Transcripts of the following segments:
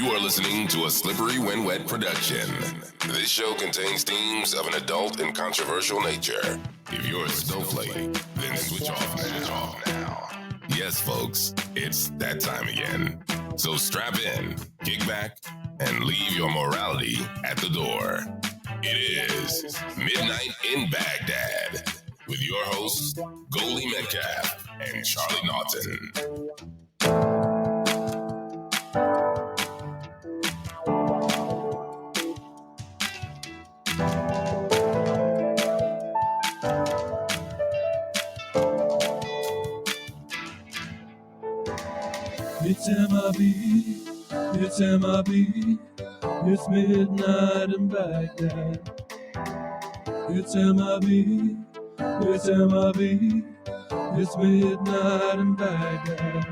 You are listening to a Slippery When Wet production. This show contains themes of an adult and controversial nature. If you're a snowflake, then switch off now. Yes, folks, it's that time again. So strap in, kick back, and leave your morality at the door. It is Midnight in Baghdad with your hosts, Goldie Metcalf and Charlie Naughton. It's MIB, it's MIB, it's midnight in Baghdad. It's MIB, it's MIB, it's midnight in Baghdad.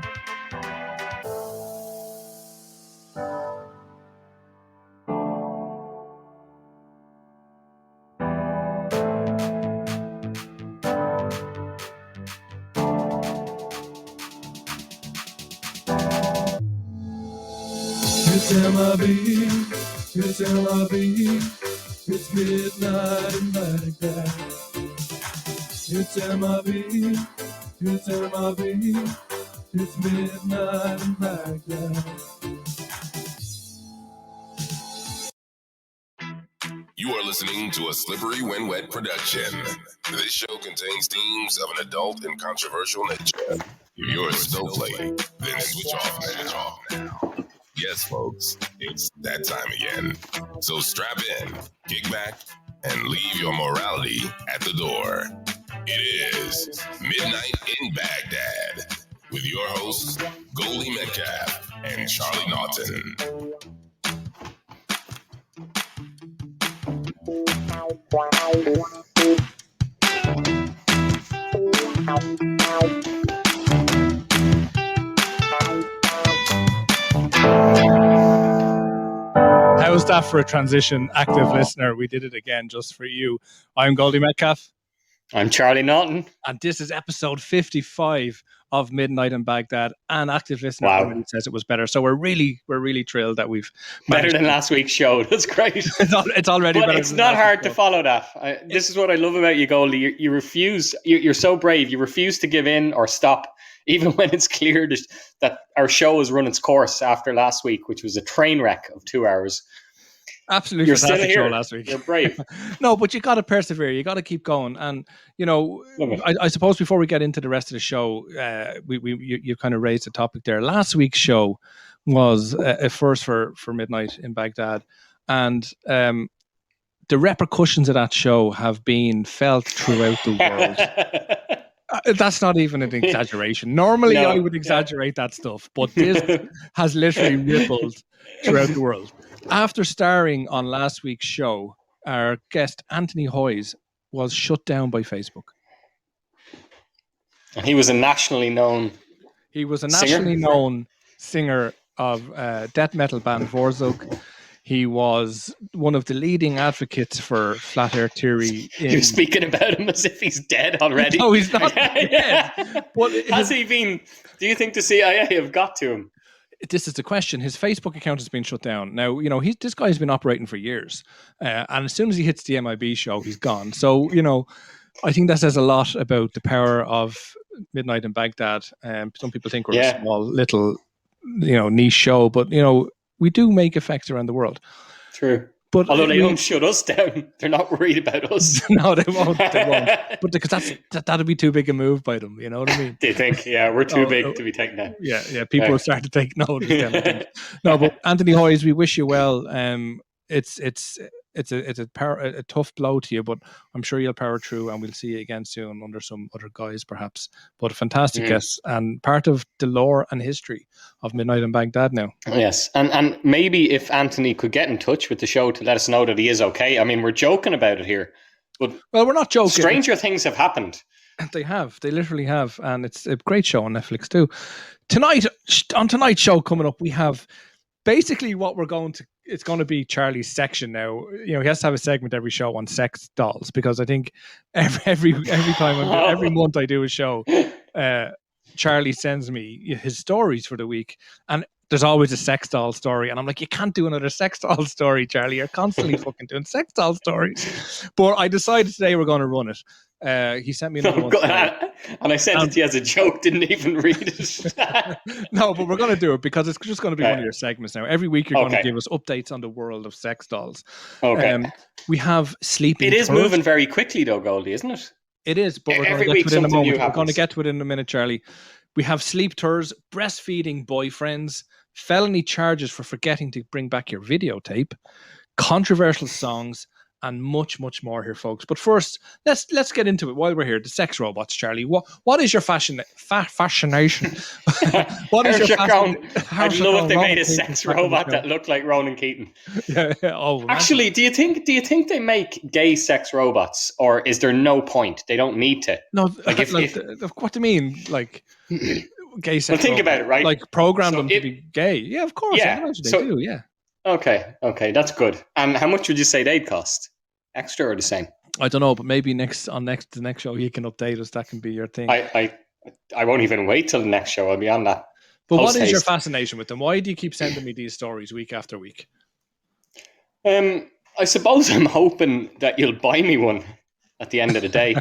It's MIB, it's MIB, it's midnight in Baghdad. It's MIB, it's MIB, it's midnight in Baghdad. You are listening to a Slippery When Wet production. This show contains themes of an adult and controversial nature. If you're a snowflake, then switch off now. Yes, folks, it's that time again. So strap in, kick back, and leave your morality at the door. It is Midnight in Baghdad with your hosts, Goldie Metcalf and Charlie Naughton. How's that for a transition, active listener? We did it again just for you. I'm Goldie Metcalf. I'm Charlie Naughton. And this is episode 55 of Midnight in Baghdad. And active listener already says it was better. So we're really thrilled that we've better than last week's show. That's great. it's already but better. It's not hard to follow that. This is what I love about you, Goldie. You refuse. You're so brave. You refuse to give in or stop, even when it's clear that our show has run its course after last week, which was a train wreck of 2 hours. Absolutely You're fantastic still show here. Last week. You're brave. No, but you got to persevere. You got to keep going. And, you know, I suppose before we get into the rest of the show, you kind of raised the topic there. Last week's show was a first for Midnight in Baghdad. And the repercussions of that show have been felt throughout the world. That's not even an exaggeration. Normally, I would exaggerate that stuff, but this has literally rippled throughout the world. After starring on last week's show, our guest Anthony Hoyes was shut down by Facebook. He was a nationally known singer of death metal band Vorzug. He was one of the leading advocates for flat earth theory. You're speaking about him as if he's dead already. No, he's not dead. Has he been? Do you think the CIA have got to him? This is the question. His Facebook account has been shut down. Now, you know, this guy's been operating for years. And as soon as he hits the MIB show, he's gone. So, you know, I think that says a lot about the power of Midnight in Baghdad. Some people think we're a small, little, you know, niche show. But, you know, we do make effects around the world. True. But although they don't shut us down, they're not worried about us. No, they won't. But because that'd be too big a move by them. You know what I mean? They think, we're too big to be taken down. Yeah. People will start to take notice. No, but Anthony Hoyes, we wish you well. It's a tough blow to you, but I'm sure you'll power through, and we'll see you again soon under some other guise, perhaps. But a fantastic guest and part of the lore and history of Midnight in Baghdad now. Yes, and maybe if Anthony could get in touch with the show to let us know that he is okay. I mean, we're joking about it here, but we're not joking. Stranger things have happened. They literally have, and it's a great show on Netflix too. On tonight's show coming up, we have basically what we're going to. It's going to be Charlie's section now. You know, he has to have a segment every show on sex dolls, because I think every time every month I do a show, Charlie sends me his stories for the week, and there's always a sex doll story. And I'm like, you can't do another sex doll story, Charlie. You're constantly fucking doing sex doll stories. But I decided today we're going to run it. He sent me another one today. And I sent it to you as a joke, didn't even read it. No, but we're going to do it because it's just going to be one of your segments now. Every week you're going to give us updates on the world of sex dolls. Okay. We have sleeping. It is moving very quickly though, Goldie, isn't it? It is, but we're going to get to it in a moment. We're going to get to it in a minute, Charlie. We have sleep tours, breastfeeding boyfriends, felony charges for forgetting to bring back your videotape, controversial songs, and much, much more here, folks. But first, let's get into it while we're here. The sex robots, Charlie. What is your fascination? What is your fascination? I'd love if they made a sex robot that looked like Ronan Keating. Yeah. Oh, actually, do you think they make gay sex robots, or is there no point? They don't need to. No, what do you mean? Like gay sex? Well, think about it, right? Like program them to be gay. Yeah, of course. Yeah, they do. Yeah. Okay, that's good. And how much would you say they'd cost? Extra or the same? I don't know, but maybe the next show you can update us. That can be your thing. I won't even wait till the next show. I'll be on that. But what is your fascination with them? Why do you keep sending me these stories week after week? I suppose I'm hoping that you'll buy me one at the end of the day.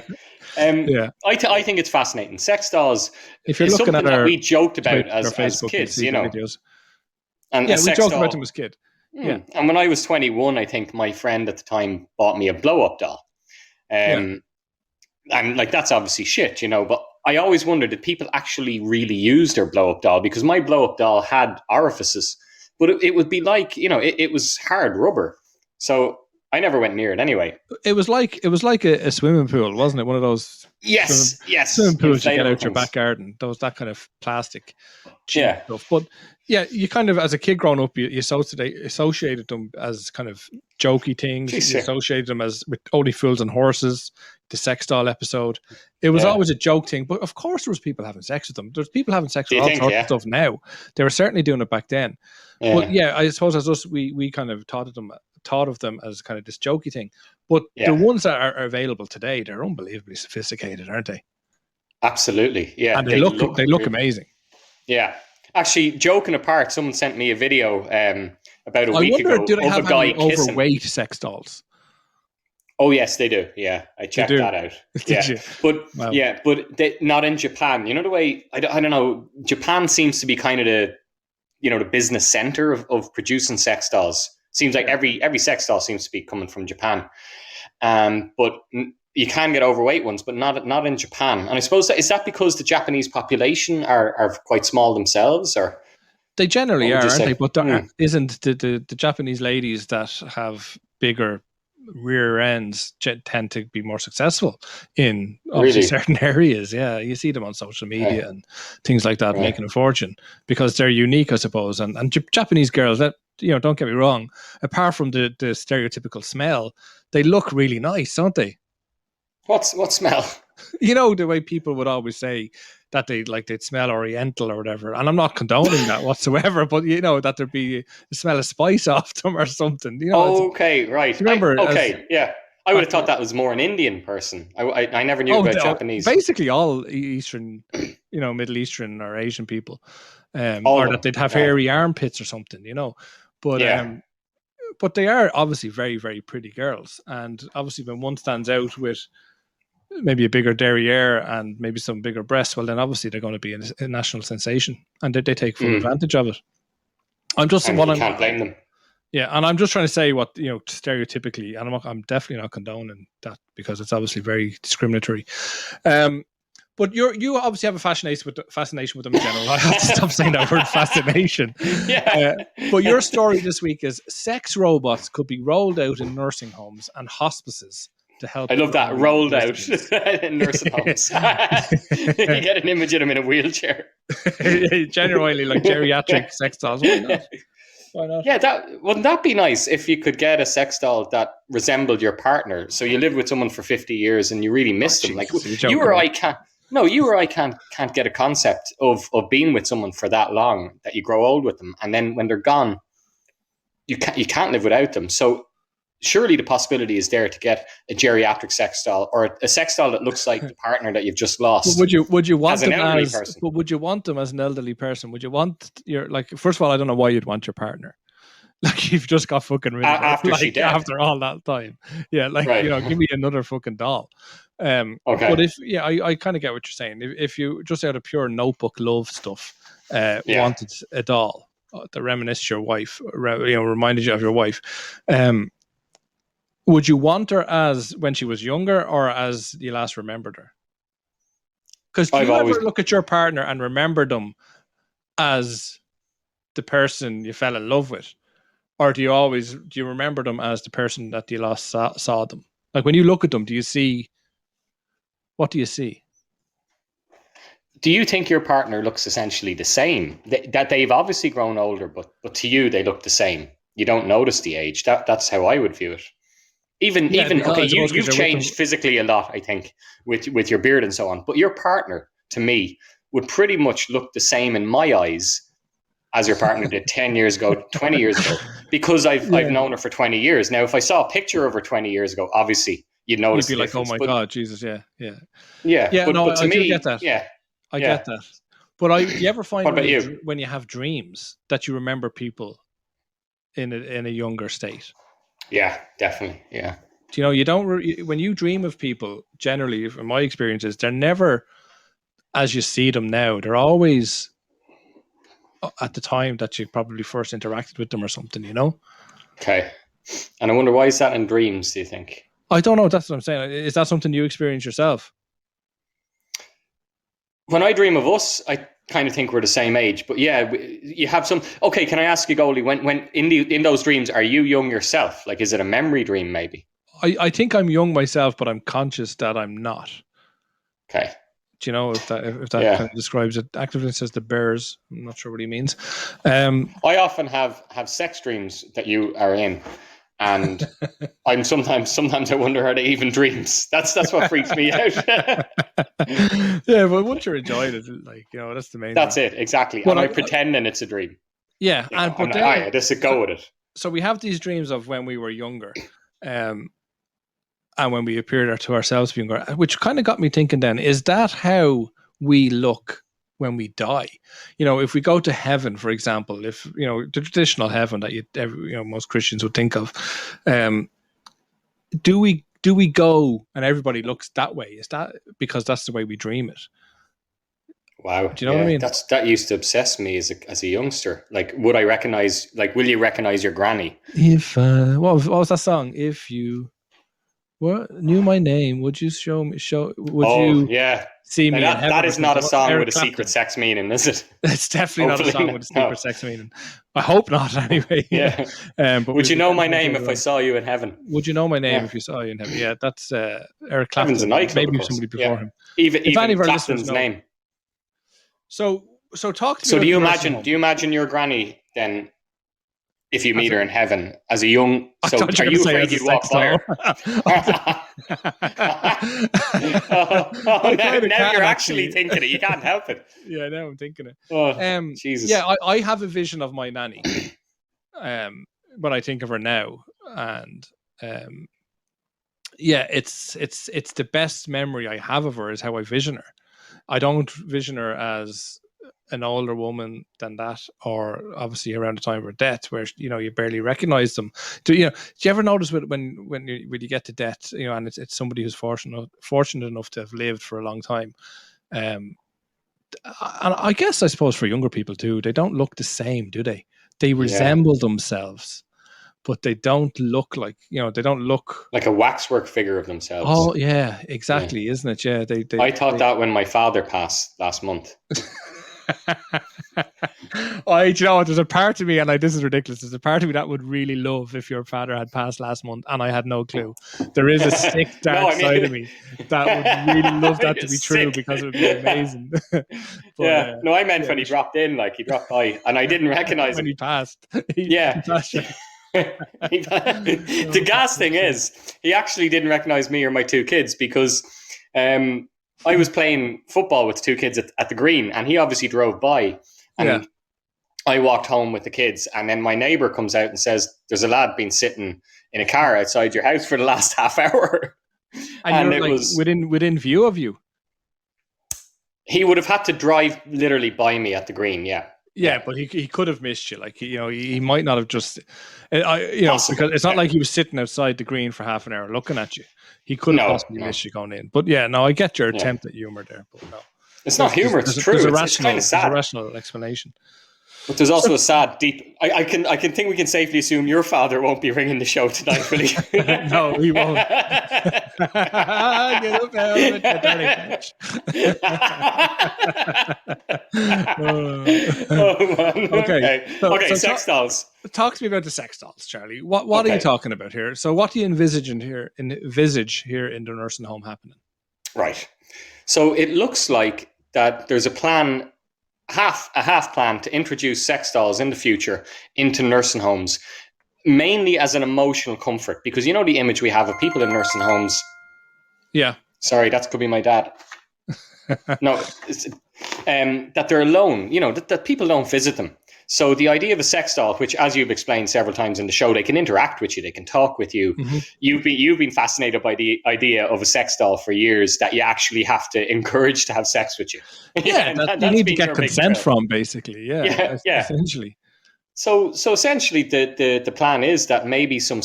Yeah, I think it's fascinating. Sex dolls. If you're looking at that we joked about as kids, you know. Videos. And we joked about them as kids. Yeah. And when I was 21, I think my friend at the time bought me a blow-up doll. And like, that's obviously shit, you know, but I always wondered, did people actually really use their blow-up doll? Because my blow-up doll had orifices, but it would be like, you know, it was hard rubber. So I never went near it anyway. It was like a swimming pool, wasn't it? One of those swimming pools you get out your back garden. That kind of plastic stuff. But yeah, you kind of, as a kid growing up, you associated them as kind of jokey things. You associated them as with Only Fools and Horses, the sex doll episode. It was always a joke thing, but of course there was people having sex with them. There's people having sex with all sorts of stuff now. They were certainly doing it back then. Yeah. But yeah, I suppose as us, we kind of thought of them as kind of this jokey thing. But the ones that are available today, they're unbelievably sophisticated, aren't they? Absolutely, yeah. And they look amazing. Yeah. Actually, joking apart, someone sent me a video about a week ago do they have of a guy any kissing overweight sex dolls? Oh yes, they do. Yeah, I checked that out. Yeah, but not in Japan. You know the way I don't know. Japan seems to be kind of the business center of producing sex dolls. Seems like every sex doll seems to be coming from Japan. But you can get overweight ones, but not in Japan. And I suppose is that because the Japanese population are quite small themselves, or they generally are, aren't they? But there isn't the Japanese ladies that have bigger rear ends tend to be more successful in obviously certain areas. Yeah, you see them on social media and things like that, making a fortune because they're unique, I suppose. And Japanese girls, that don't get me wrong, apart from the stereotypical smell, they look really nice, don't they? What smell? You know, the way people would always say that they'd smell oriental or whatever. And I'm not condoning that whatsoever, but that there'd be a smell of spice off them or something. Okay, right. Remember? Yeah. I would have thought that was more an Indian person. I never knew about Japanese. Basically all Eastern, Middle Eastern or Asian people. Or that they'd have hairy armpits or something, But they are obviously very, very pretty girls. And obviously when one stands out with maybe a bigger derriere and maybe some bigger breasts, well, then obviously they're going to be a national sensation, and they take full advantage of it. You can't blame them. Yeah, and I'm just trying to say what stereotypically, and I'm definitely not condoning that because it's obviously very discriminatory. But you obviously have a fascination with them in general. I have to stop saying that word, fascination. Yeah. But your story this week is sex robots could be rolled out in nursing homes and hospices to help. I love that, rolled out in nursing homes. You get an image of them in a wheelchair. Genuinely like geriatric sex dolls. Why not? Yeah, wouldn't that be nice if you could get a sex doll that resembled your partner? So you live with someone for 50 years and you really miss them. Like you or I can't get a concept of being with someone for that long that you grow old with them, and then when they're gone, you can't live without them. So surely the possibility is there to get a geriatric sex doll or a sex doll that looks like the partner that you've just lost. Would you want as an them elderly as? person. But would you want them as an elderly person? Would you want your like? First of all, I don't know why you'd want your partner. Like you've just got fucking rid of her. After she like, dead. after all that time. Yeah, like Right. give me another fucking doll. Okay. But if I kind of get what you're saying. If you just out of pure notebook love stuff, wanted a doll that reminisced your wife, reminded you of your wife, would you want her as when she was younger or as you last remembered her? Because do you ever look at your partner and remember them as the person you fell in love with? Or do you remember them as the person that you last saw them? Like when you look at them, what do you see? Do you think your partner looks essentially the same? That they've obviously grown older, but to you they look the same. You don't notice the age. That's how I would view it. Even okay, you've changed physically a lot, I think, with your beard and so on. But your partner, to me, would pretty much look the same in my eyes as your partner did 10 years ago, 20 years ago, because I've known her for 20 years. Now, if I saw a picture of her 20 years ago, obviously you'd notice. You'd be like, "Oh my God, Jesus, yeah." But to me, get that. I get that. But do you ever find when you have dreams that you remember people in a younger state? Yeah, definitely. Yeah. Do you know you don't when you dream of people? Generally, in my experiences, they're never as you see them now. They're always at the time that you probably first interacted with them or something, Okay. And I wonder, why is that in dreams, do you think? I don't know. That's what I'm saying. Is that something you experience yourself? When I dream of us, I kind of think we're the same age. But yeah, you have some... Okay, can I ask you, Goldie, when in those dreams, are you young yourself? Like, is it a memory dream, maybe? I think I'm young myself, but I'm conscious that I'm not. Okay. Do you know if that kind of describes it? Actively says the bears. I'm not sure what he means. I often have sex dreams that you are in, and I'm sometimes I wonder, are they even dreams? That's what freaks me out. Yeah, but once you're enjoying it, that's the main. That's thing. It exactly. Well, and I pretending it's a dream. Yeah, this is go with it. So we have these dreams of when we were younger, and when we appeared to ourselves being younger, which kind of got me thinking then, is that how we look when we die? If we go to heaven, for example, if, the traditional heaven that most Christians would think of, do we go and everybody looks that way? Is that because that's the way we dream it? Wow. Do you know what I mean? That used to obsess me as a youngster. Like, will you recognize your granny? If, what was that song? If you knew my name, would you see me now in heaven? That is not a song with a secret sex meaning, is it? It's definitely not a song with a secret sex meaning. I hope not, anyway. Yeah. But would you know my name if I saw you in heaven? Would you know my name if you saw you in heaven? Yeah, that's Eric Clapton. Heaven's a nightclub, maybe somebody before him. Even Clapton's name. So talk to me. So do you imagine your granny then, if you meet her in heaven as a young... So are you afraid you'd walk by her? Now you're actually thinking it. You can't help it. Yeah, now I'm thinking it. Jesus. Yeah, I have a vision of my nanny when I think of her now. And it's the best memory I have of her is how I vision her. I don't vision her as an older woman than that, or obviously around the time of her death, where you barely recognize them. Do you ever notice when you get to death, and it's somebody who's fortunate enough to have lived for a long time, and I guess I suppose for younger people too, they don't look the same, do they? They resemble themselves, but they don't look like they don't look like a waxwork figure of themselves. Oh yeah, exactly, isn't it? Yeah, I thought that when my father passed last month. There's a part of me, and this is ridiculous, there's a part of me that would really love if your father had passed last month and I had no clue. There is a sick dark side of me that would really love that to be true, because it would be amazing. But, I meant when he dropped in, like he dropped by and I didn't recognize when him. He passed. The gas thing is, he actually didn't recognize me or my two kids, because I was playing football with two kids at the green, and he obviously drove by, and I walked home with the kids, and then my neighbour comes out and says, "There's a lad been sitting in a car outside your house for the last half hour." And you're like within view of you. He would have had to drive literally by me at the green. Yeah, but he could have missed you. Like, he might not have just, because it's not like he was sitting outside the green for half an hour looking at you. He could have possibly missed you going in. But yeah, no, I get your attempt at humor there. But no, it's not humor. It's true. It's kind of sad. There's a rational explanation. But there's also a sad, deep. I can think we can safely assume your father won't be ringing the show tonight, will he? No, he won't. Get up out of the Okay, sex dolls. Talk to me about the sex dolls, Charlie. What are you talking about here? So, what do you envisage here in the nursing home happening? Right. So it looks like that there's a plan. A half plan to introduce sex dolls in the future into nursing homes, mainly as an emotional comfort, because the image we have of people in nursing homes. Yeah. Sorry, that could be my dad. No, that they're alone, that people don't visit them. So the idea of a sex doll, which, as you've explained several times in the show, they can interact with you, they can talk with you. Mm-hmm. You've been fascinated by the idea of a sex doll for years, that you actually have to encourage to have sex with you. Yeah, you need to get consent from, basically. Yeah, essentially. So essentially, the plan is that maybe some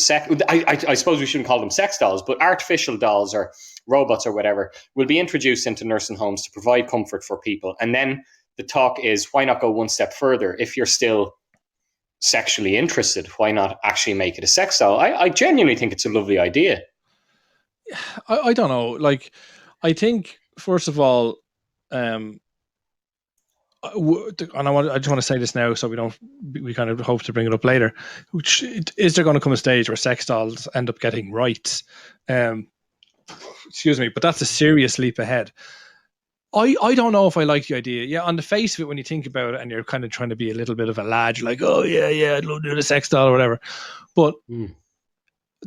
I suppose we shouldn't call them sex dolls, but artificial dolls or robots or whatever will be introduced into nursing homes to provide comfort for people, and then the talk is, why not go one step further? If you're still sexually interested, why not actually make it a sex doll? I genuinely think it's a lovely idea. I don't know. Like, I think, first of all, and I just want to say this now, so we kind of hope to bring it up later. Which, is there going to come a stage where sex dolls end up getting rights? Excuse me, but that's a serious leap ahead. I don't know if I like the idea. Yeah, on the face of it, when you think about it and you're kind of trying to be a little bit of a lad, you're like, oh, yeah, I'd love to do the sex doll or whatever. But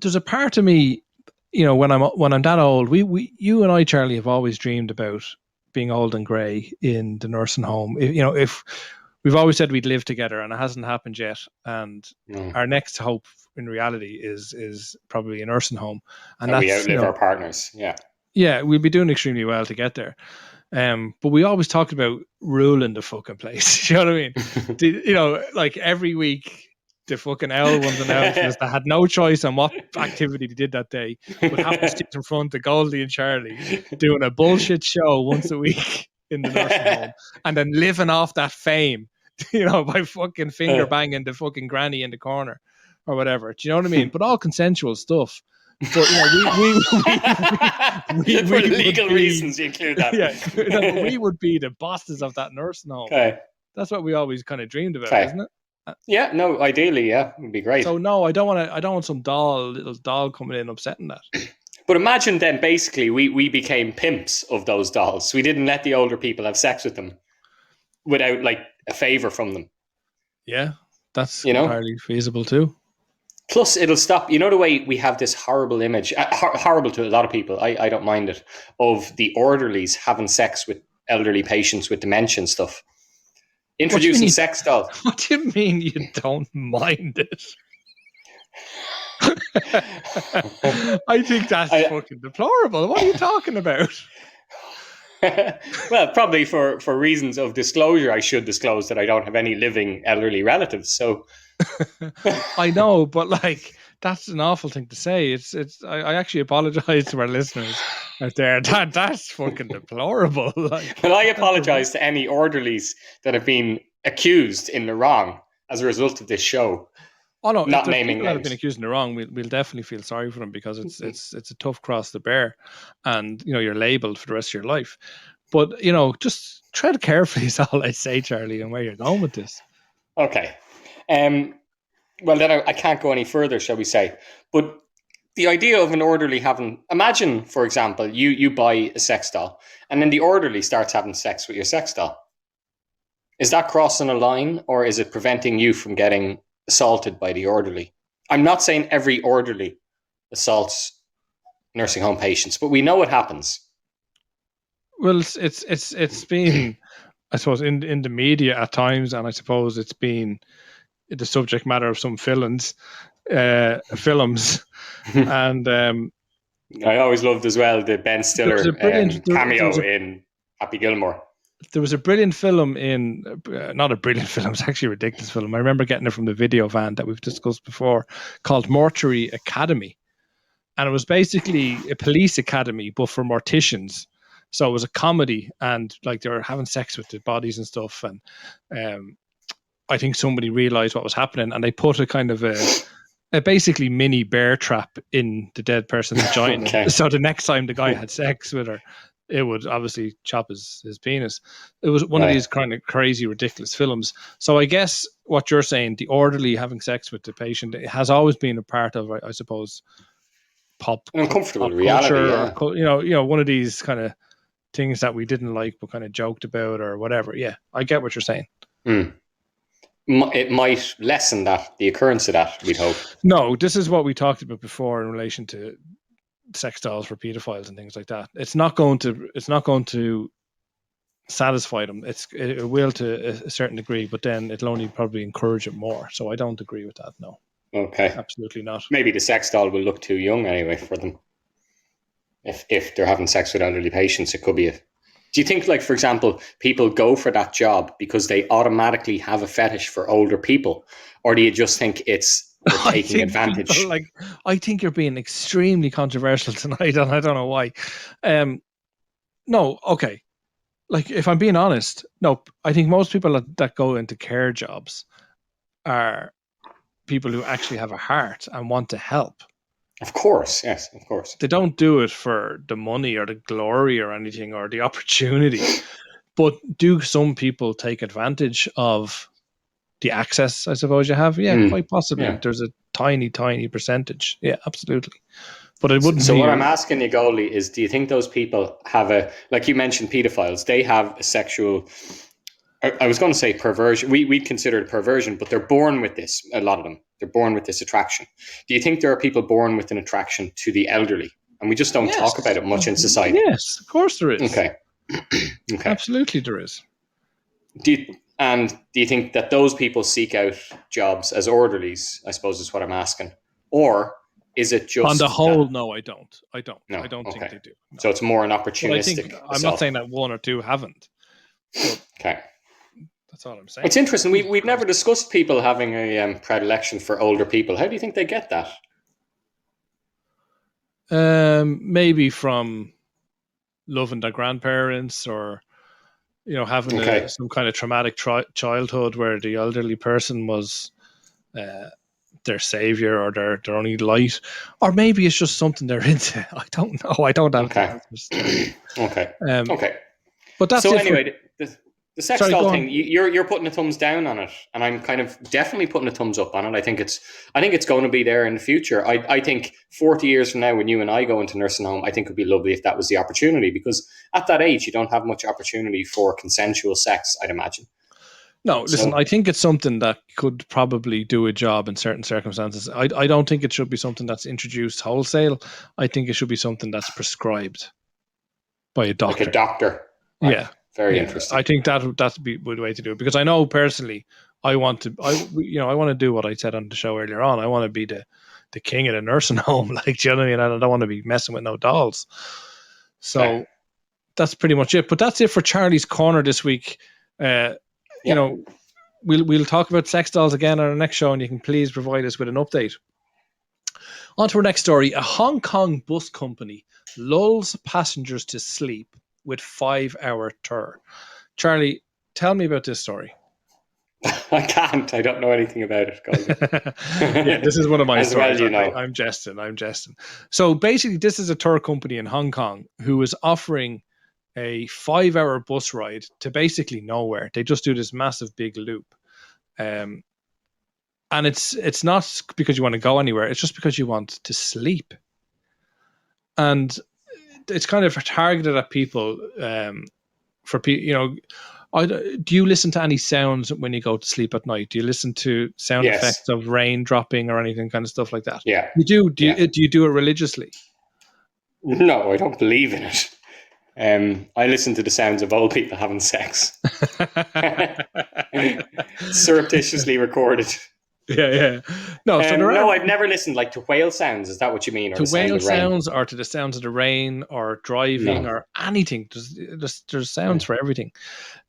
there's a part of me, when I'm that old, you and I, Charlie, have always dreamed about being old and grey in the nursing home. If we've always said we'd live together, and it hasn't happened yet. And our next hope in reality is probably a nursing home. And we outlive our partners. Yeah. Yeah, we'll be doing extremely well to get there. But we always talked about ruling the fucking place. You know what I mean? Like every week, the fucking L ones announced that had no choice on what activity they did that day, would have to sit in front of Goldie and Charlie doing a bullshit show once a week in the nursing home, and then living off that fame, by fucking finger banging the fucking granny in the corner or whatever. Do you know what I mean? But all consensual stuff. But we for legal reasons you include that. Yeah, we would be the bosses of that nursing home. Okay, that's what we always kind of dreamed about, isn't it? Yeah, no, ideally, yeah, it'd be great. So no, I don't want some little doll coming in upsetting that. But imagine then, basically, we became pimps of those dolls. We didn't let the older people have sex with them without like a favor from them. Yeah, that's entirely feasible too. Plus, it'll stop. The way we have this horrible image, horrible to a lot of people, I don't mind it, of the orderlies having sex with elderly patients with dementia and stuff. Introducing sex dolls. What do you mean you don't mind it? I think that's fucking deplorable. What are you talking about? Well, probably for reasons of disclosure, I should disclose that I don't have any living elderly relatives. So I know, but like, that's an awful thing to say. I actually apologize to our listeners out there. That's fucking deplorable. Like, well, I apologize to any orderlies that have been accused in the wrong as a result of this show. Oh no, not naming names. That have been accused in the wrong, we'll definitely feel sorry for them, because it's a tough cross to bear, and you're labelled for the rest of your life. But just tread carefully is all I say, Charlie, and where you're going with this. Okay. Well, then I can't go any further, shall we say? But the idea of an orderly imagine, for example, you buy a sex doll, and then the orderly starts having sex with your sex doll. Is that crossing a line, or is it preventing you from getting assaulted by the orderly? I'm not saying every orderly assaults nursing home patients, but we know it happens. Well, it's been I suppose in the media at times, and I suppose it's been the subject matter of some films, and I always loved as well the Ben Stiller cameo a, in Happy Gilmore. there was a brilliant film in, not a brilliant film, it's actually a ridiculous film. I remember getting it from the video van that we've discussed before, called Mortuary Academy. And it was basically a police academy, but for morticians. So it was a comedy, and like they were having sex with the bodies and stuff. And I think somebody realized what was happening, and they put a kind of a basically mini bear trap in the dead person's vagina. Okay. So the next time the guy had sex with her, it would obviously chop his penis. It was one of these kind of crazy, ridiculous films. So I guess what you're saying, the orderly having sex with the patient, it has always been a part of, I suppose, pop uncomfortable reality, culture, or one of these kind of things that we didn't like but kind of joked about or whatever. Yeah, I get what you're saying. It might lessen the occurrence of that, we'd hope. No, this is what we talked about before in relation to sex dolls for pedophiles and things like that. It's not going to satisfy them. It will to a certain degree, but then it'll only probably encourage it more. So I don't agree with that. No. Okay. Absolutely not. Maybe the sex doll will look too young anyway for them. If they're having sex with elderly patients, it could be Do you think, like, for example, people go for that job because they automatically have a fetish for older people? Or do you just think it's taking advantage? People, I think you're being extremely controversial tonight, and I don't know why. No, okay. Like, if I'm being honest, no, I think most people that go into care jobs are people who actually have a heart and want to help. Of course, yes, of course. They don't do it for the money or the glory or anything or the opportunity. But do some people take advantage of the access, I suppose, you have? Yeah, quite possibly. Yeah. There's a tiny, tiny percentage. Yeah, absolutely. But it wouldn't. So what I'm asking you, Goldie, is do you think those people have like you mentioned, pedophiles, they have a sexual, I was going to say perversion. We'd consider it perversion, but they're born with this, a lot of them. They're born with this attraction. Do you think there are people born with an attraction to the elderly? And we just don't talk about it much in society. Yes, of course there is. Okay. Absolutely there is. Do you think that those people seek out jobs as orderlies, I suppose is what I'm asking? Or is it just... On the whole, no, I don't. No, I don't think they do. No. So it's more an opportunistic... I'm not saying that one or two haven't. Okay. That's all I'm saying. It's interesting. We've never discussed people having a predilection for older people. How do you think they get that? Maybe from loving their grandparents, or having some kind of traumatic childhood where the elderly person was their savior or their only light, or maybe it's just something they're into. I don't know. I don't have the answers. Okay. But that's so. Anyway, the sex doll thing, you're putting a thumbs down on it, and I'm kind of definitely putting a thumbs up on it. I think it's going to be there in the future. I think 40 years from now, when you and I go into nursing home, I think it would be lovely if that was the opportunity, because at that age, you don't have much opportunity for consensual sex, I'd imagine. No, listen, I think it's something that could probably do a job in certain circumstances. I don't think it should be something that's introduced wholesale. I think it should be something that's prescribed by a doctor. Like a doctor. Right. Yeah. Very interesting. I think that'd be the way to do it, because I know personally I want to do what I said on the show earlier on. I want to be the king of the nursing home. Like, do you know what I mean? I don't want to be messing with no dolls. So that's pretty much it. But that's it for Charlie's Corner this week. We'll talk about sex dolls again on our next show, and you can please provide us with an update. On to our next story. A Hong Kong bus company lulls passengers to sleep with 5-hour tour. Charlie, tell me about this story. I can't. I don't know anything about it. Yeah, this is one of my stories. Well, I'm jesting. So basically, this is a tour company in Hong Kong who is offering a 5-hour bus ride to basically nowhere. They just do this massive big loop. And it's not because you want to go anywhere. It's just because you want to sleep. And it's kind of targeted at people. For people, do you listen to any sounds when you go to sleep at night? Do you listen to sound effects of rain dropping or anything, kind of stuff like that? Yeah. You do. Do you do it religiously? No, I don't believe in it. I listen to the sounds of old people having sex. Surreptitiously recorded. Yeah. No, so no, I've never listened like to whale sounds. Is that what you mean? Or to the sound whale of rain? sounds, or to the sounds of the rain, or driving, No. or anything. There's sounds for everything.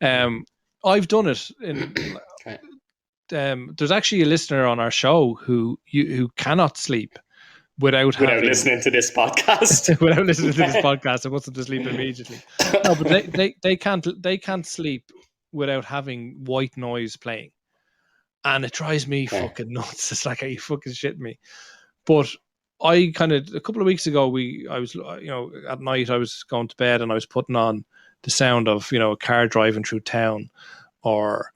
I've done it. There's actually a listener on our show who cannot sleep without listening to this podcast. without listening to this podcast, and wants them to sleep immediately. No, but they can't sleep without having white noise playing, and it drives me fucking nuts. It's like, are you fucking shitting me? But I kind of, a couple of weeks ago, I was at night I was going to bed and I was putting on the sound of a car driving through town, or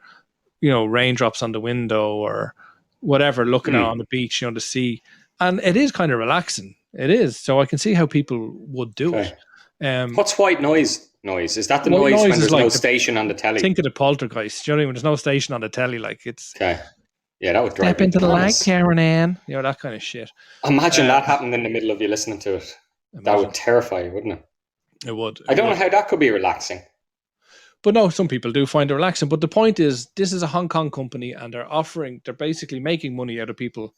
raindrops on the window, or whatever, looking out on the beach, the sea. And it is kind of relaxing. It is. So I can see how people would do it. What's white noise? Is that the noise when there's no station on the telly? Think of the Poltergeist. Do you know what I mean? When there's no station on the telly, like it's... Okay. Yeah, that would drive Step into the light, Karen Ann. That kind of shit. Imagine that happened in the middle of you listening to it. That would terrify you, wouldn't it? It would. I don't know how that could be relaxing. But no, some people do find it relaxing. But the point is, this is a Hong Kong company, and they're basically making money out of people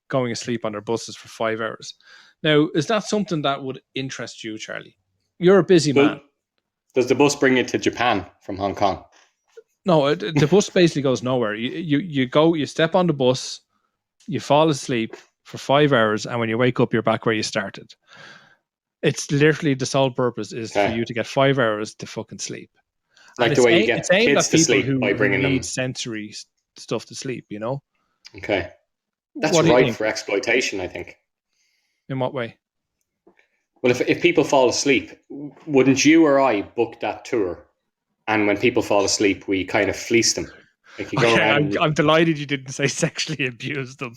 going asleep on their buses for 5 hours. Now, is that something that would interest you, Charlie? You're a busy man. Does the bus bring you to Japan from Hong Kong? No, the bus basically goes nowhere. You step on the bus, you fall asleep for 5 hours, and when you wake up, you're back where you started. It's literally the sole purpose is for you to get 5 hours to fucking sleep. Like the way you get kids to sleep by bringing them. Need sensory stuff to sleep, Okay. That's ripe for exploitation, I think. In what way? Well, if people fall asleep, wouldn't you or I book that tour? And when people fall asleep, we kind of fleece them. Like you go around. I'm delighted you didn't say sexually abuse them.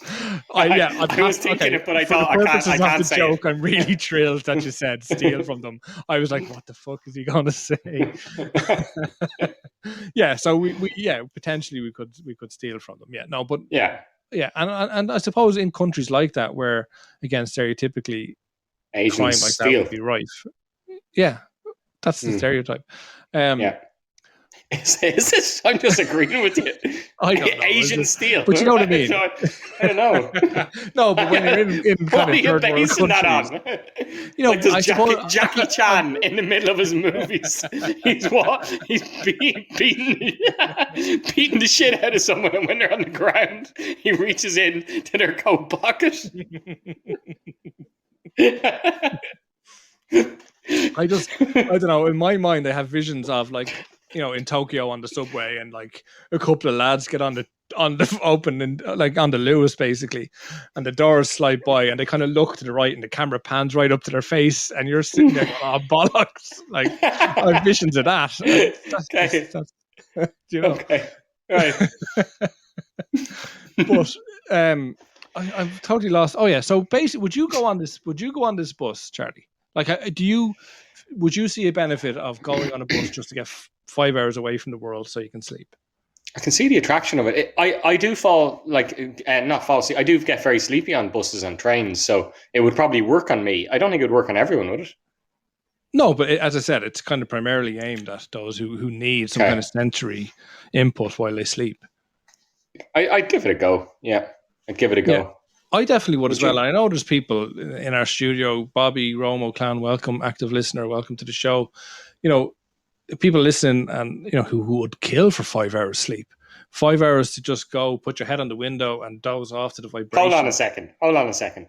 I was thinking it, but I thought I can't say joke. I'm really thrilled that you said steal from them. I was like, what the fuck is he going to say? Yeah, so we potentially we could steal from them. Yeah, and I suppose in countries like that, where again stereotypically Asians crime like that would be rife. Yeah, that's the stereotype. Is this? I'm just agreeing with you. I don't know. Asian steal, but you know what I mean. I don't know. No, but when you're in what kind are of you third world basing that on? Like there's Jackie Chan in the middle of his movies. He's beating the shit out of someone, and when they're on the ground, he reaches in to their coat pocket. I don't know. In my mind, I have visions of in Tokyo on the subway, and like a couple of lads get on the open and like on the Lewis basically, and the doors slide by, and they kind of look to the right, and the camera pans right up to their face, and you're sitting there, oh bollocks! Like I have visions of that. Okay, right. But I'm totally lost. Oh yeah, so basically, would you go on this bus, Charlie? Like, would you see a benefit of going on a bus just to get 5 hours away from the world so you can sleep? I can see the attraction of it. I do not fall asleep. I do get very sleepy on buses and trains, so it would probably work on me. I don't think it would work on everyone, would it? No, but as I said, it's kind of primarily aimed at those who need some kind of sensory input while they sleep. I'd give it a go. Yeah, I'd give it a go. Yeah. I definitely would as well. I know there's people in our studio, Bobby, Romo, Clown, welcome, active listener, welcome to the show. People listen and, who would kill for 5 hours sleep. 5 hours to just go, put your head on the window and doze off to the vibration. Hold on a second.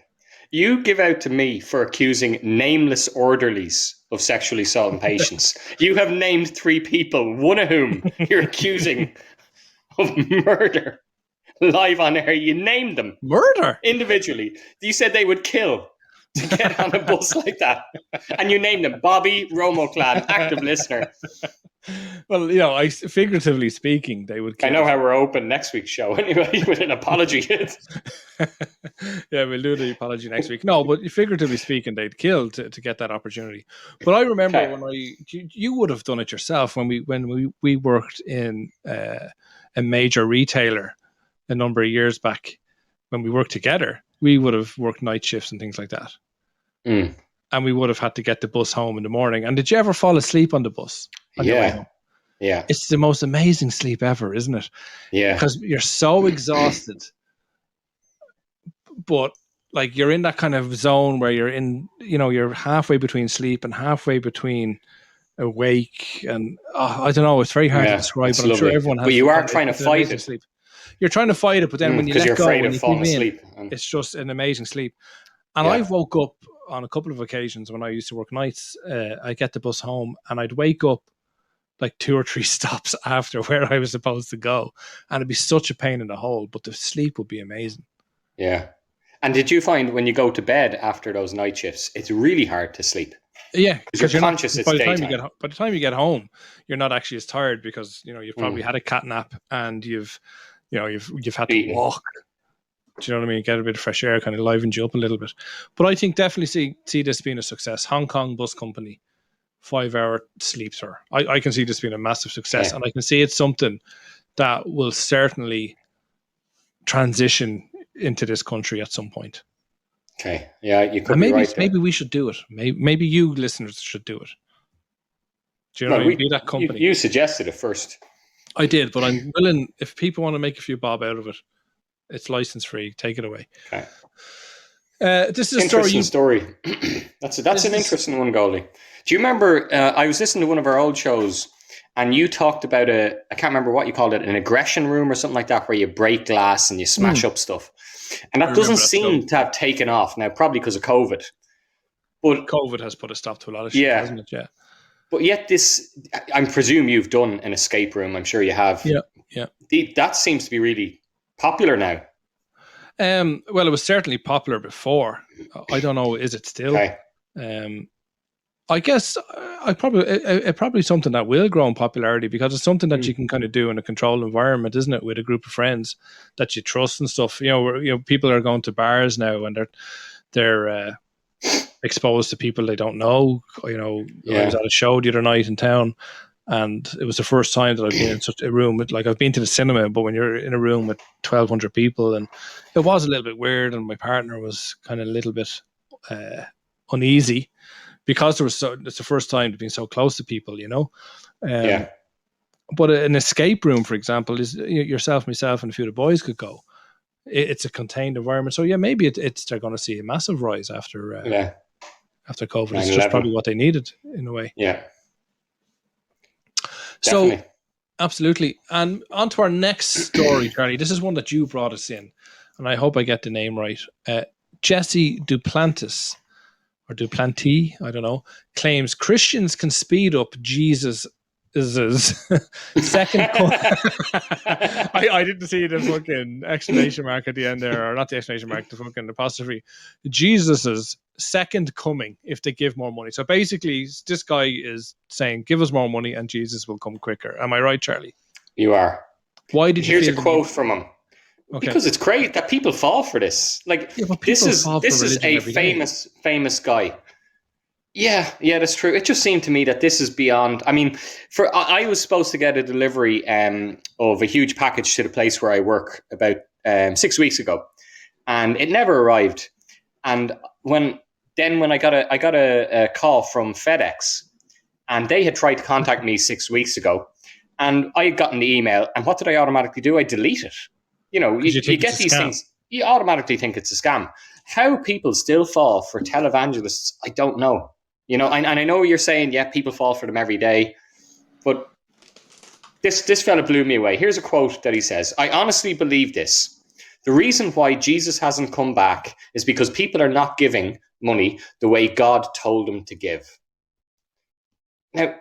You give out to me for accusing nameless orderlies of sexually assaulting patients. You have named 3 people, one of whom you're accusing of murder. Live on air, you named them. Murder? Individually. You said they would kill to get on a bus like that. And you named them Bobby, Romo Clan, active listener. Well, figuratively speaking, they would kill. I know how we're open next week's show anyway, with an apology. Yeah, we'll do the apology next week. No, but figuratively speaking, they'd kill to get that opportunity. But I remember when you would have done it yourself when we worked in a major retailer a number of years back. When we worked together, we would have worked night shifts and things like that. and we would have had to get the bus home in the morning. And did you ever fall asleep on the bus on your way home? Yeah. It's the most amazing sleep ever, isn't it? Yeah. Because you're so exhausted, but like you're in that kind of zone where you're in, you're halfway between sleep and halfway between awake, and I don't know, it's very hard to describe, but I'm lovely. sure everyone has. But you are trying to fight it. Sleep. You're trying to fight it, but then when you let go, when you falling give asleep, in, it's just an amazing sleep. And I've woke up on a couple of occasions when I used to work nights. I get the bus home and I'd wake up like 2 or 3 stops after where I was supposed to go, and it'd be such a pain in the hole, but the sleep would be amazing. Yeah. And did you find when you go to bed after those night shifts, it's really hard to sleep? Yeah, because you're conscious. By the time you get home, you're not actually as tired because you've probably had a cat nap and you've had to walk. Do you know what I mean? Get a bit of fresh air, kind of livens you up a little bit. But I think definitely see this being a success. Hong Kong bus company, 5-hour sleeps her. I can see this being a massive success, and I can see it's something that will certainly transition into this country at some point. Okay. Yeah, you could be right there. Maybe we should do it. Maybe you listeners should do it. Do you know what I mean? Be that company. You suggested it first. I did, but I'm willing, if people want to make a few bob out of it, it's license free. Take it away. Okay. This is a story. That's an interesting one, Goldie. Do you remember, I was listening to one of our old shows and you talked about I can't remember what you called it, an aggression room or something like that, where you break glass and you smash up stuff. And that doesn't seem to have taken off now, probably because of COVID. But COVID has put a stop to a lot of shit, hasn't it? Yeah. But yet I presume you've done an escape room. I'm sure you have. Yeah. That seems to be really popular now. Well, it was certainly popular before. I don't know, is it still? Okay. I guess it's probably something that will grow in popularity because it's something that you can kind of do in a controlled environment, isn't it? With a group of friends that you trust and stuff. People are going to bars now and they're exposed to people they don't know. I was at a show the other night in town, and it was the first time that I've been in such a room with, I've been to the cinema, but when you're in a room with 1,200 people, and it was a little bit weird, and my partner was kind of a little bit uneasy because it's the first time to be so close to people, But an escape room, for example, is yourself, myself, and a few of the boys could go. It's a contained environment, so maybe they're going to see a massive rise after COVID. 9/11. It's just probably what they needed in a way. Yeah. Definitely. So, absolutely. And on to our next story, Charlie. This is one that you brought us in, and I hope I get the name right. Jesse Duplantis, or Duplantis, I don't know, claims Christians can speed up Jesus' second I didn't see the fucking exclamation mark at the end there, or not the exclamation mark, the fucking apostrophe. Jesus's second coming if they give more money. So basically, this guy is saying, give us more money and Jesus will come quicker. Am I right, Charlie? You are. Why did you? Here's a quote from him. Okay. Because it's great that people fall for this. This is a famous guy. Yeah, that's true. It just seemed to me that this is beyond. I mean, I was supposed to get a delivery of a huge package to the place where I work about 6 weeks ago, and it never arrived. And when I got a call from FedEx, and they had tried to contact me 6 weeks ago, and I had gotten the email, and what did I automatically do? I delete it. You get these things, you automatically think it's a scam. How people still fall for televangelists, I don't know. And I know you're saying, people fall for them every day, but this fella blew me away. Here's a quote that he says: "I honestly believe this. The reason why Jesus hasn't come back is because people are not giving money the way God told them to give." Now,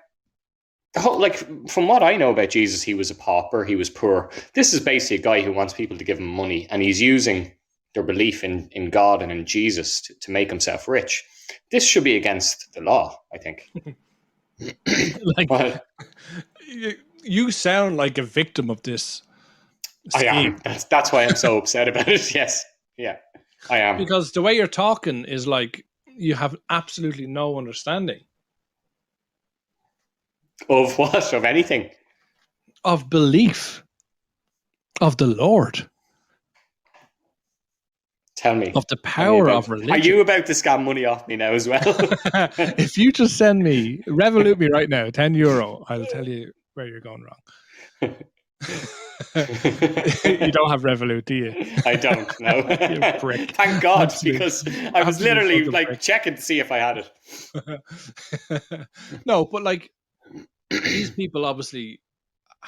from what I know about Jesus, he was a pauper, he was poor. This is basically a guy who wants people to give him money, and he's using their belief in God and in Jesus to make himself rich. This should be against the law, I think. You sound like a victim of this scheme. I am. That's why I'm so upset about it. Yes. Yeah, I am. Because the way you're talking is like you have absolutely no understanding. Of what? Of anything? Of belief. Of the Lord. Tell me. Of the power of religion. Are you about to scam money off me now as well? If you just send me, Revolut me right now, €10, I'll tell you where you're going wrong. You don't have Revolut, do you? I don't, no. You prick. Thank God, Absolute- because I was literally fucking like prick. checking to see if I had it. No, but like these people obviously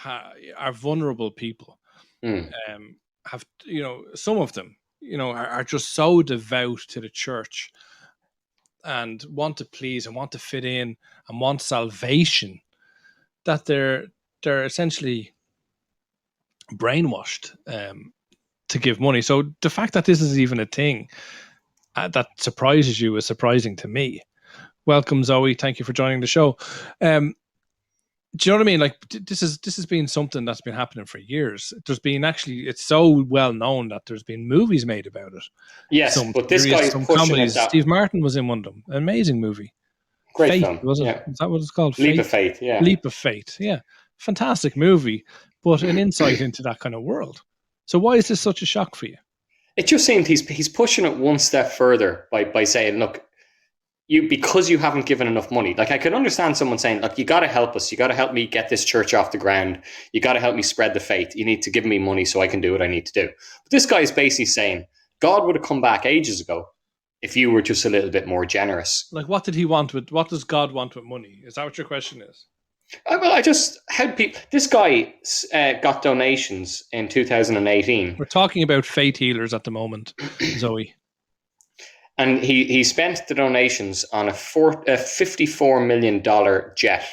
are vulnerable people. Have, you know, some of them, you know, are just so devout to the church and want to please and want to fit in and want salvation that they're essentially brainwashed to give money. So the fact that this is even a thing that surprises you is surprising to me. Welcome, Zoe. Thank you for joining the show. Do you know what I mean? Like this has been something that's been happening for years. There's been it's so well known that there's been movies made about it. Yes, but this guy is pushing comedies. it. Steve Martin was in one of them. An amazing movie. Great Faith, film. was it? Yeah. Is that what it's called? Leap of Faith. Yeah. Leap of Faith. Yeah. Fantastic movie, but an insight into that kind of world. So why is this such a shock for you? It just seemed he's pushing it one step further by saying, look, because you haven't given enough money. Like, I could understand someone saying, look, you got to help us. You got to help me get this church off the ground. You got to help me spread the faith. You need to give me money so I can do what I need to do. But this guy is basically saying, God would have come back ages ago if you were just a little bit more generous. Like, what does God want with money? Is that what your question is? Well, I just help people. This guy got donations in 2018. We're talking about faith healers at the moment, Zoe. And he spent the donations on a $54 million jet.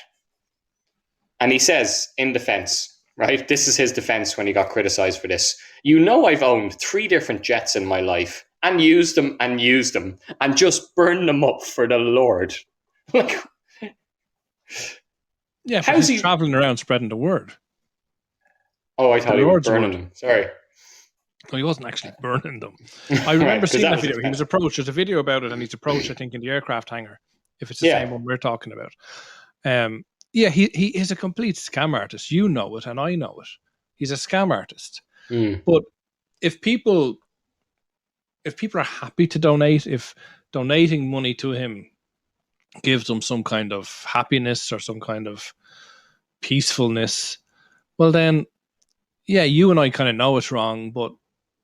And he says, in defense, right? This is his defense when he got criticized for this. You know, I've owned 3 different jets in my life and used them and just burned them up for the Lord. Like, yeah, but he's traveling around spreading the word. Oh, I thought he was burning them. Sorry. No, he wasn't actually burning them. I remember seeing that video. He was approached. There's a video about it, and he's approached, I think, in the aircraft hangar, if it's the same one we're talking about. Yeah, he is a complete scam artist. You know it, and I know it. He's a scam artist. But if people are happy to donate, if donating money to him gives them some kind of happiness or some kind of peacefulness, well then, yeah, you and I kind of know it's wrong, but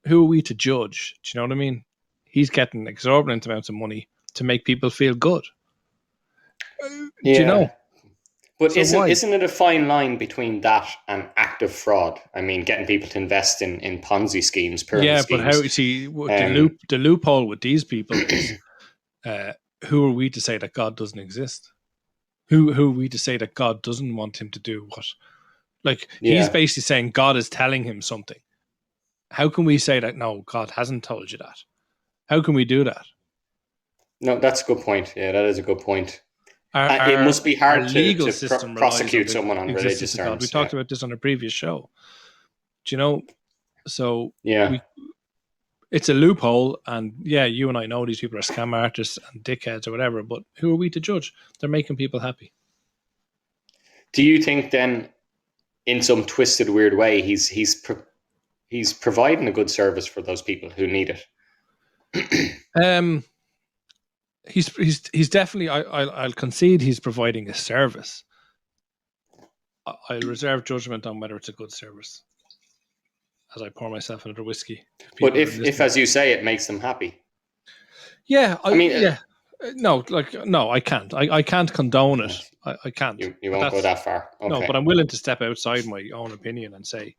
who are we to judge? Do you know what I mean? He's getting exorbitant amounts of money to make people feel good. Do you know? But so isn't it a fine line between that and active fraud? I mean, getting people to invest in Ponzi schemes, pyramid schemes. But how, see, the loophole with these people is, who are we to say that God doesn't exist? Who are we to say that God doesn't want him to do what? Like, he's basically saying God is telling him something. How can we say that, no, God hasn't told you that? How can we do that? No, that's a good point. Yeah, that is a good point. It must be hard to prosecute someone on religious terms. We talked about this on a previous show. Do you know? So, it's a loophole, and you and I know these people are scam artists and dickheads or whatever, but who are we to judge? They're making people happy. Do you think then, in some twisted, weird way, he's providing a good service for those people who need it? He's definitely. I'll concede he's providing a service. I'll reserve judgment on whether it's a good service as I pour myself another whiskey. But if, as you say, it makes them happy. Yeah, No, I can't. I can't condone it. I can't. You won't go that far. Okay. No, but I'm willing to step outside my own opinion and say,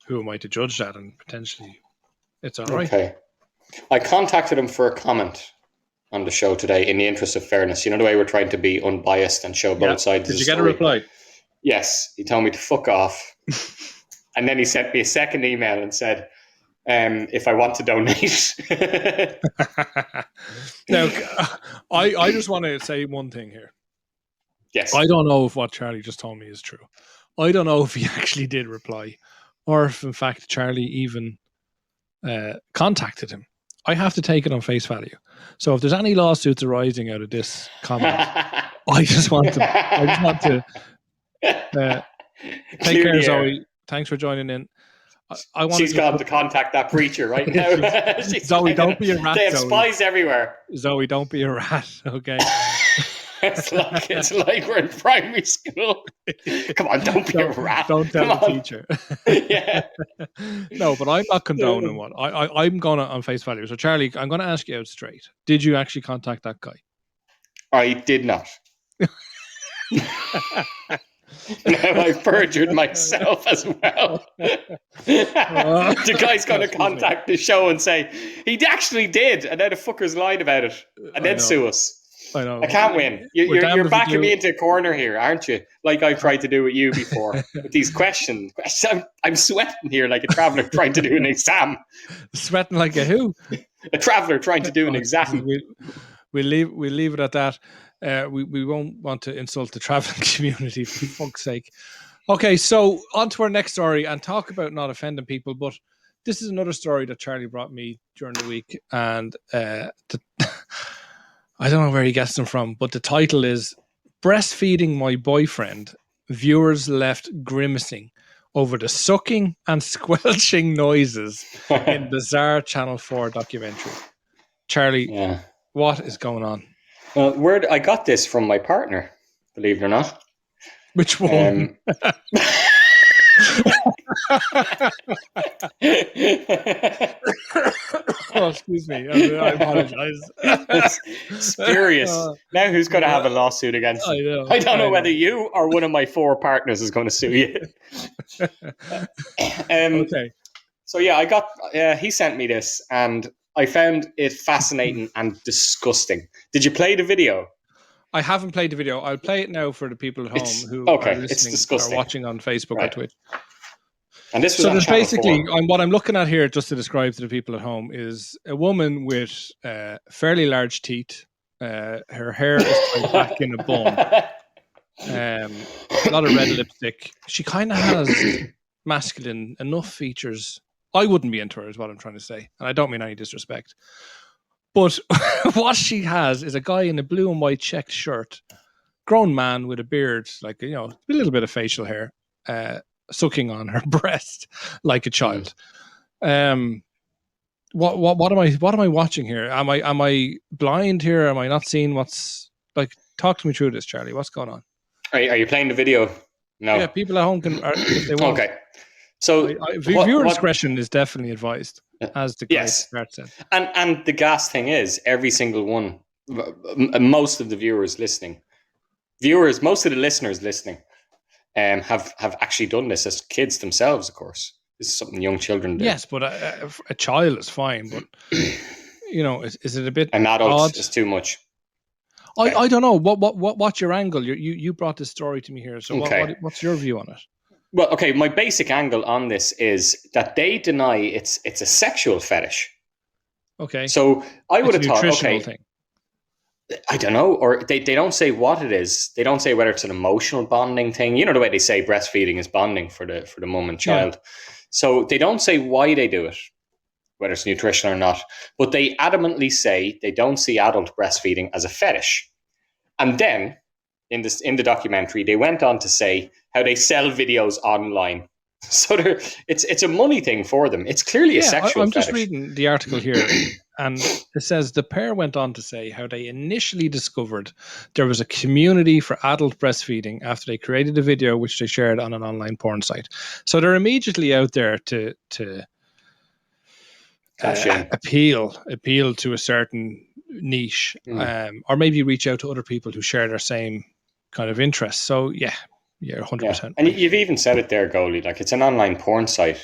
who am I to judge that? And potentially, it's all right. Okay. I contacted him for a comment on the show today in the interest of fairness. You know, the way we're trying to be unbiased and show both sides of the story. Did you get a reply? Yes. He told me to fuck off. And then he sent me a second email and said, if I want to donate. Now, I just want to say one thing here. Yes. I don't know if what Charlie just told me is true. I don't know if he actually did reply, or if in fact Charlie even contacted him. I have to take it on face value. So if there's any lawsuits arising out of this comment, I just want to take care, Zoe. Thanks for joining in. I want She's got to contact that preacher right now. Zoe, don't be a rat. They have Zoe. spies everywhere. Zoe, don't be a rat. Okay. It's like we're in primary school. Come on, don't be a rat. Don't tell the teacher. Yeah. No, but I'm not condoning one. I'm gonna on face value. So Charlie, I'm gonna ask you out straight. Did you actually contact that guy? I did not. Now I've perjured myself as well. The guy's going to contact the show and say he actually did, and then the fucker's lied about it, and then sue us. I know. I can't win. You're backing me into a corner here, aren't you? Like I tried to do with you before with these questions. I'm sweating here like a traveller trying to do an exam. Sweating like a who? A traveller trying to do an exam. We'll leave it at that. We won't want to insult the traveling community, for fuck's sake. Okay, so on to our next story and talk about not offending people. But this is another story that Charlie brought me during the week, and I don't know where he gets them from, but the title is "Breastfeeding My Boyfriend." Viewers left grimacing over the sucking and squelching noises in bizarre Channel 4 documentary. Charlie, what is going on? Well, I got this from my partner, believe it or not. Which one? Oh, excuse me. I apologize. It's spurious. Now who's going to have a lawsuit against you? I don't know whether you or one of my 4 partners is going to sue you. Okay. So yeah, he sent me this and I found it fascinating and disgusting. Did you play the video? I haven't played the video. I'll play it now for the people at home who are listening or watching on Facebook or Twitch. And this was so there's basically, what I'm looking at here, just to describe to the people at home, is a woman with fairly large teeth. Her hair is tied back in a bun. A lot of red lipstick. She kind of has masculine enough features. I wouldn't be into her, is what I'm trying to say. And I don't mean any disrespect. But what she has is a guy in a blue and white checked shirt, grown man with a beard, like, a little bit of facial hair, sucking on her breast like a child. What am I watching here? Am I blind here? Am I not seeing what's like? Talk to me through this, Charlie. What's going on? Are you playing the video? No. Yeah, people at home can if they want. Okay. So viewer discretion is definitely advised, as the guy said. And the gas thing is, every single one, most of the most of the listeners listening, have actually done this as kids themselves. Of course, this is something young children do. Yes, but a child is fine. But is it a bit an adult odd? Is too much. I don't know. What's your angle? You brought this story to me here. So what's your view on it? Well, okay, my basic angle on this is that they deny it's a sexual fetish. Okay. So I would have thought, thing. I don't know, or they don't say what it is. They don't say whether it's an emotional bonding thing. You know the way they say breastfeeding is bonding for the mum and child. Yeah. So they don't say why they do it, whether it's nutrition or not. But they adamantly say they don't see adult breastfeeding as a fetish. And then in the documentary, they went on to say how they sell videos online. So it's a money thing for them. It's clearly a sexual I'm fetish. just reading the article here, and it says the pair went on to say how they initially discovered there was a community for adult breastfeeding after they created a video which they shared on an online porn site. So they're immediately out there to appeal to a certain niche, or maybe reach out to other people who share their same kind of interests. So yeah, 100%. Yeah. And you've even said it there, Goldie, like it's an online porn site.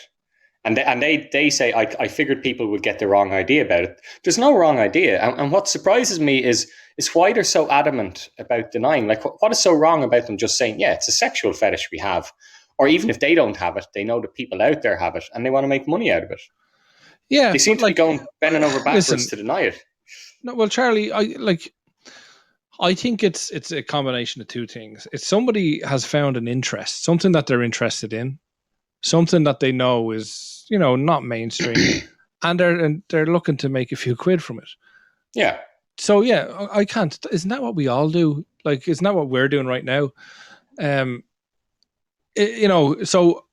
And they say, I figured people would get the wrong idea about it. There's no wrong idea. And what surprises me is why they're so adamant about denying. Like, what is so wrong about them just saying, yeah, it's a sexual fetish we have. Or even if they don't have it, they know that people out there have it and they want to make money out of it. Yeah. They seem to be bending over backwards to deny it. No, well, Charlie, I think it's a combination of two things. It's somebody has found an interest, something that they're interested in, something that they know is, not mainstream, and they're looking to make a few quid from it. Yeah. So yeah, I can't. Isn't that what we all do? Like, isn't that what we're doing right now? So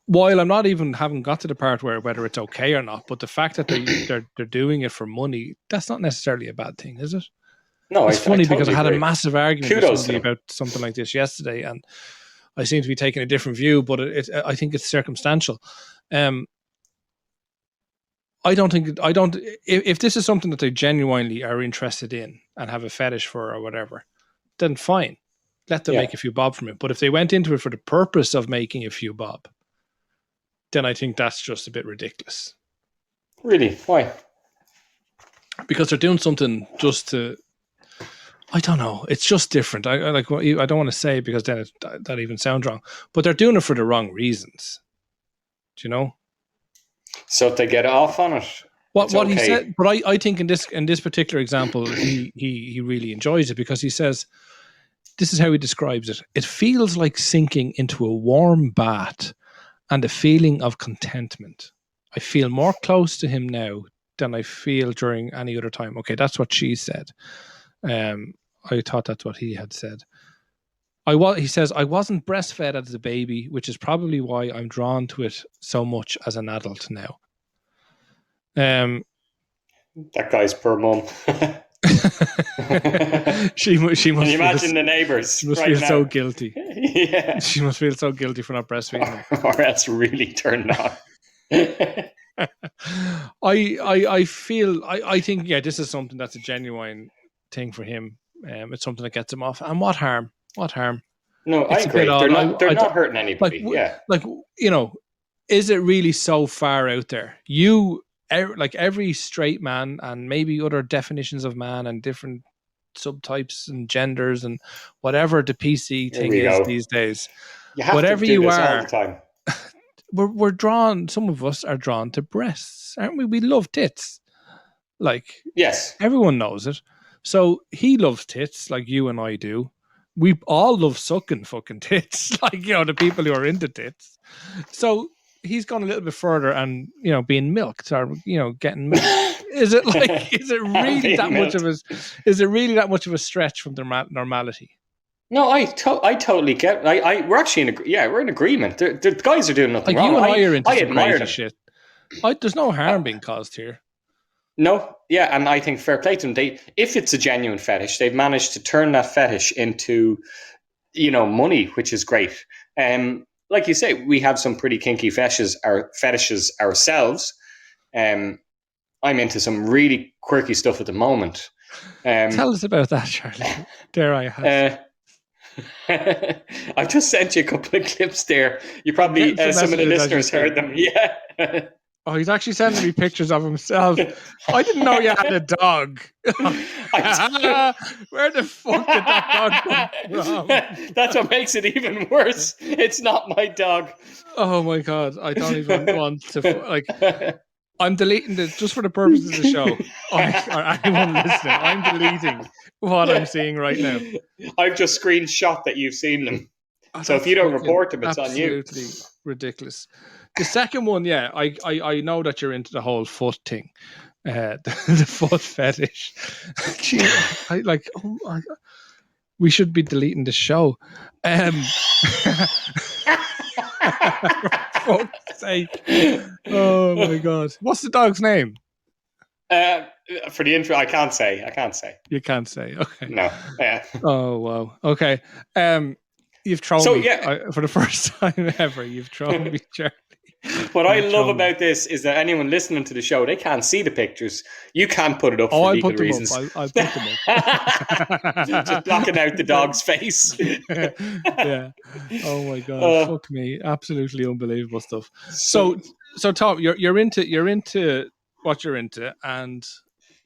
while I'm not even haven't got to the part where whether it's okay or not, but the fact that they're doing it for money, that's not necessarily a bad thing, is it? No, it's funny totally because I had agree. a massive argument Kudos with somebody about something like this yesterday, and I seem to be taking a different view, but I think it's circumstantial. I don't think if this is something that they genuinely are interested in and have a fetish for or whatever, then fine. Let them make a few bob from it. But if they went into it for the purpose of making a few bob, then I think that's just a bit ridiculous. Really? Why? Because they're doing something just to, I don't know. It's just different. I don't want to say it because then that even sounds wrong. But they're doing it for the wrong reasons. Do you know? So if they get off on it, what he said. But I think in this particular example, he really enjoys it because he says, this is how he describes it. It feels like sinking into a warm bath and a feeling of contentment. I feel more close to him now than I feel during any other time. Okay, that's what she said. I thought that's what he had said. He says, I wasn't breastfed as a baby, which is probably why I'm drawn to it so much as an adult now. That guy's poor mum. she must. Can you imagine the neighbours? She must feel so guilty. Yeah, she must feel so guilty for not breastfeeding them. Or else really turned on. I think this is something that's a genuine thing for him. It's something that gets him off. And what harm? No, I agree. They're not hurting anybody. Is it really so far out there? Like every straight man, and maybe other definitions of man and different subtypes and genders and whatever the PC thing is these days. Whatever you are, all the time. We're drawn. Some of us are drawn to breasts, aren't we? We love tits. Like, yes, everyone knows it. So he loves tits, like you and I do. We all love sucking fucking tits, like the people who are into tits. So he's gone a little bit further and being milked or getting milked. Is it really that much of a stretch from their normality? No, I totally get. We're actually we're in agreement. The guys are doing nothing wrong. You and I are into some admire crazy shit. There's no harm being caused here. No, yeah, and I think fair play to them. If it's a genuine fetish, they've managed to turn that fetish into, money, which is great. Like you say, we have some pretty kinky fetishes ourselves. I'm into some really quirky stuff at the moment. Tell us about that, Charlie. Dare I ask? I've just sent you a couple of clips there. You probably some of the listeners heard them. Yeah. Oh, he's actually sending me pictures of himself. I didn't know you had a dog. Where the fuck did that dog come from? That's what makes it even worse. It's not my dog. Oh my God. I don't even want to... I'm deleting this just for the purposes of the show. Or anyone listening, I'm deleting what I'm seeing right now. I've just screenshot that you've seen them. So if you don't report them, it's on you. Absolutely ridiculous. The second one, I know that you're into the whole foot thing, the foot fetish. Gee, we should be deleting the show. For fuck's sake! Oh my God, what's the dog's name? For the intro, I can't say. You can't say. Okay. No. Yeah. Oh wow. Okay. You've thrown me for the first time ever. You've thrown me, Charlie. What I love about this is that anyone listening to the show, they can't see the pictures. You can't put it up for legal reasons. I'll put them up. Just blocking out the dog's face. Yeah. Oh my God. Fuck me. Absolutely unbelievable stuff. So Tom, you're into what you're into, and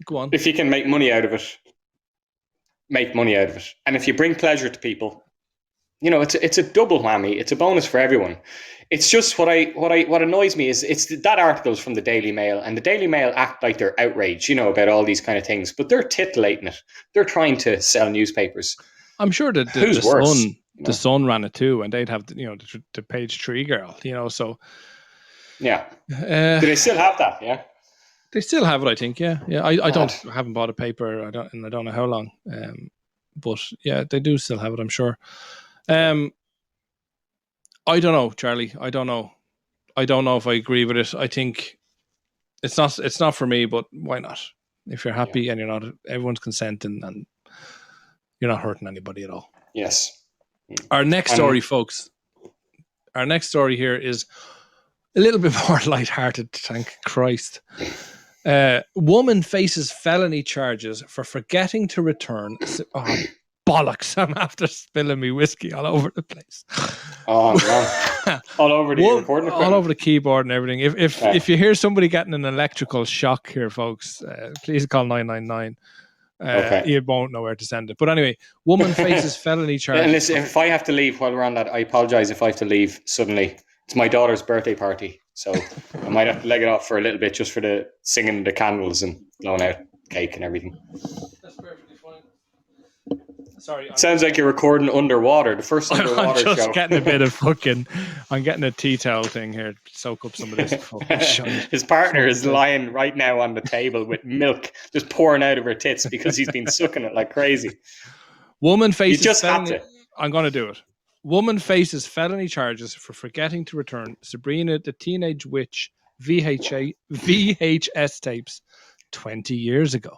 go on. If you can make money out of it, make money out of it. And if you bring pleasure to people, it's a double whammy. It's a bonus for everyone. It's just what annoys me is it's that article's from the Daily Mail, and the Daily Mail act like they're outraged, about all these kind of things, but they're titillating it. They're trying to sell newspapers. I'm sure that the Sun ran it too, and they'd have the page 3 girl, so yeah. Do they still have that? Yeah, they still have it. I think. Yeah. I haven't bought a paper. I don't know how long. But yeah, they do still have it. I'm sure. I don't know, Charlie. I don't know. I don't know if I agree with it. I think it's not for me, but why not? If you're happy and you're not, everyone's consenting and you're not hurting anybody at all. Yes. Our next story, folks. Our next story here is a little bit more lighthearted, thank Christ. Woman faces felony charges for forgetting to return. Oh, bollocks. I'm after spilling me whiskey all over the place. Oh, no. All over the recording equipment. All over the keyboard and everything. If you hear somebody getting an electrical shock here, folks, please call 999. You won't know where to send it. But anyway, woman faces felony charges. And listen, if I have to leave while we're on that, I apologize if I have to leave suddenly. It's my daughter's birthday party, so I might have to leg it off for a little bit just for the singing the candles and blowing out cake and everything. That's perfectly fine. Sorry. Sounds like you're recording underwater. The first underwater I'm just show. Getting a bit of fucking. I'm getting a tea towel thing here to soak up some of this fucking shite. His partner is lying right now on the table with milk just pouring out of her tits because he's been sucking it like crazy. Woman faces. You just had to. I'm going to do it. Woman faces felony charges for forgetting to return Sabrina the Teenage Witch VHS tapes 20 years ago.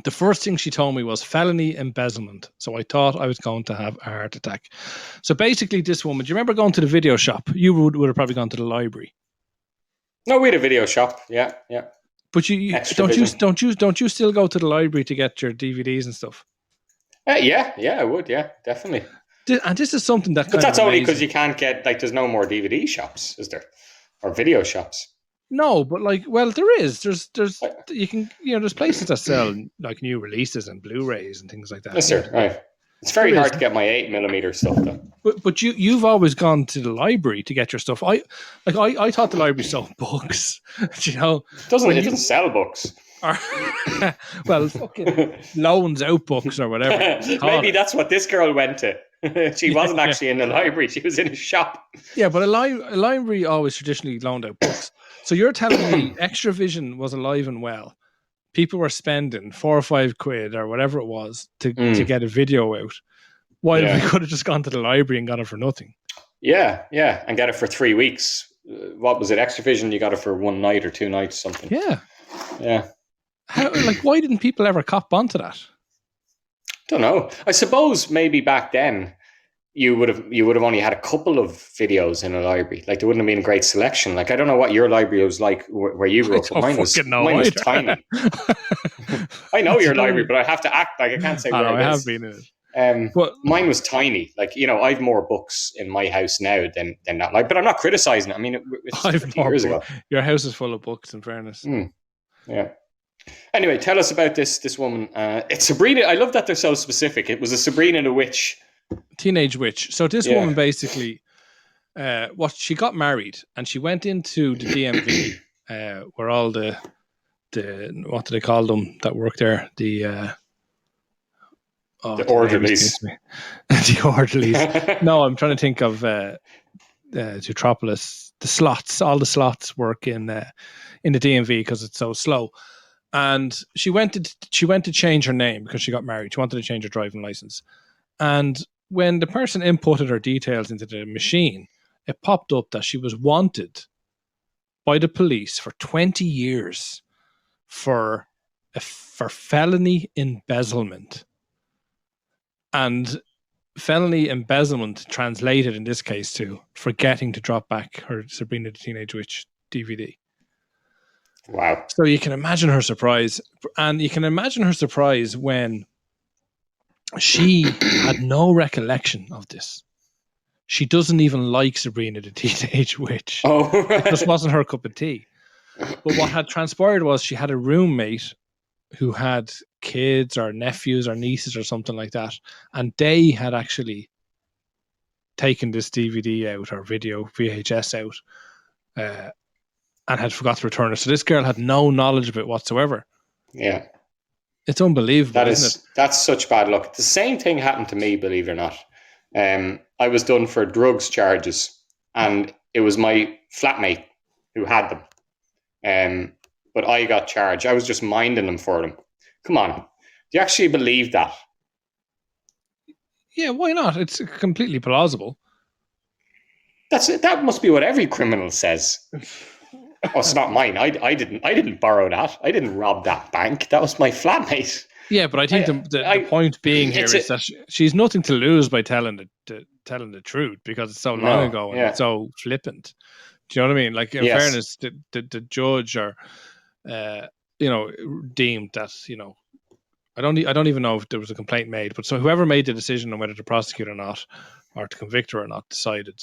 The first thing she told me was felony embezzlement. So I thought I was going to have a heart attack. So basically this woman, do you remember going to the video shop? You would have probably gone to the library. No, we had a video shop. Yeah. But you don't you still go to the library to get your DVDs and stuff? Yeah, I would. Yeah, definitely. And this is something that. But that's only because you can't get there's no more DVD shops, is there, or video shops? No, but there is. There's you can there's places that sell like new releases and Blu-rays and things like that. Yes, sir. Right. It's very hard to get my 8mm stuff though. But you've always gone to the library to get your stuff. I thought the library sold books. It doesn't sell books. Well, fucking loans out books or whatever. Maybe that's what this girl went to. She wasn't actually in the library. She was in a shop. Yeah, but a library always traditionally loaned out books. So you're telling me Extravision was alive and well. People were spending £4 or £5 or whatever it was to get a video out. While we could have just gone to the library and got it for nothing. Yeah, and get it for 3 weeks. What was it? Extravision, you got it for 1 night or 2 nights, something. Yeah. How, why didn't people ever cop onto that? Don't know. I suppose maybe back then you would have only had a couple of videos in a library. There wouldn't have been a great selection. I don't know what your library was like where you grew up. Mine was tiny. I know your library, but I have to act like I can't say where I have been in it. But mine was tiny. I have more books in my house now than that. But I'm not criticizing it. I mean, it's 50 years ago. Your house is full of books, in fairness. Yeah. Anyway, tell us about this woman. It's Sabrina. I love that they're so specific. It was a Sabrina the Witch. Teenage Witch. So this woman basically, she got married and she went into the DMV, where all the what do they call them that work there? The orderlies. The orderlies. No, I'm trying to think of Zootropolis. The slots. All the slots work in the DMV because it's so slow. And she went to change her name because she got married. She wanted to change her driving license. And when the person inputted her details into the machine, it popped up that she was wanted by the police for 20 years for felony embezzlement. And felony embezzlement translated in this case to forgetting to drop back her Sabrina the Teenage Witch DVD. Wow. So you can imagine her surprise. And you can imagine her surprise when she had no recollection of this. She doesn't even like Sabrina the Teenage Witch. Oh, right. It just wasn't her cup of tea. But what had transpired was she had a roommate who had kids or nephews or nieces or something like that. And they had actually taken this DVD out or video VHS out and had forgot to return it. So this girl had no knowledge of it whatsoever. Yeah. It's unbelievable, isn't it? That's such bad luck. The same thing happened to me, believe it or not. I was done for drugs charges and it was my flatmate who had them. But I got charged. I was just minding them for them. Come on. Do you actually believe that? Yeah, why not? It's completely plausible. That must be what every criminal says. Oh, it's not mine. I didn't borrow that. I didn't rob that bank. That was my flatmate. Yeah, but I think the point being here is that she's nothing to lose by telling the truth, because it's so long ago and it's so flippant. Do you know what I mean? Like, in fairness, the judge or deemed that, I don't even know if there was a complaint made, but so whoever made the decision on whether to prosecute or not, or to convict her or not, decided,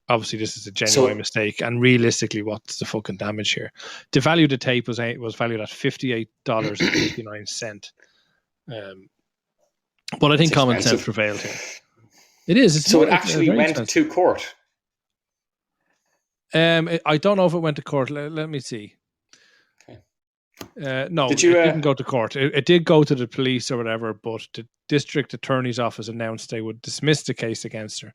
obviously this is a genuine mistake, and realistically, what's the fucking damage here? The value of the tape was valued at $58.59. But I think common sense prevailed here. It is. So it actually went to court. I don't know if it went to court. Let me see. No, it didn't go to court. It did go to the police or whatever, but the district attorney's office announced they would dismiss the case against her.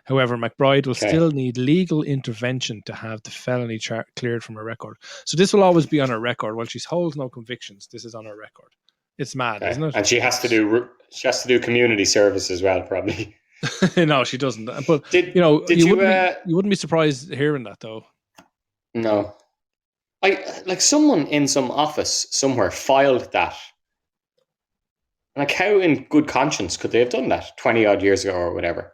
However, McBride will still need legal intervention to have the felony cleared from her record. So this will always be on her record. While she holds no convictions, this is on her record. It's mad, isn't it? And she has to do community service as well, probably. No, she doesn't. But you wouldn't be surprised hearing that, though. No. Someone in some office somewhere filed that. Like, how in good conscience could they have done that 20 odd years ago or whatever?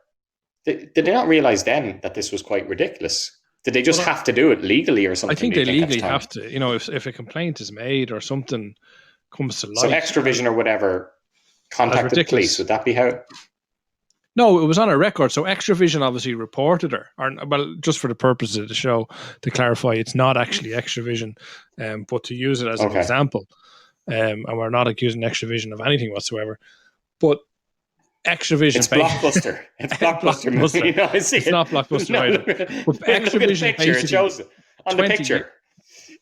Did they not realize then that this was quite ridiculous? Did they just have to do it legally or something? I think they legally have to. If a complaint is made or something comes to light. So Extravision or whatever contacted the police. Would that be how? No, it was on her record. So Extravision obviously reported her. Just for the purposes of the show, to clarify, it's not actually Extravision, but to use it as an example. And we're not accusing Extravision of anything whatsoever. But Extravision... It's Blockbuster. It's Blockbuster. It's not Blockbuster either. But Extravision basically... It shows it on the picture.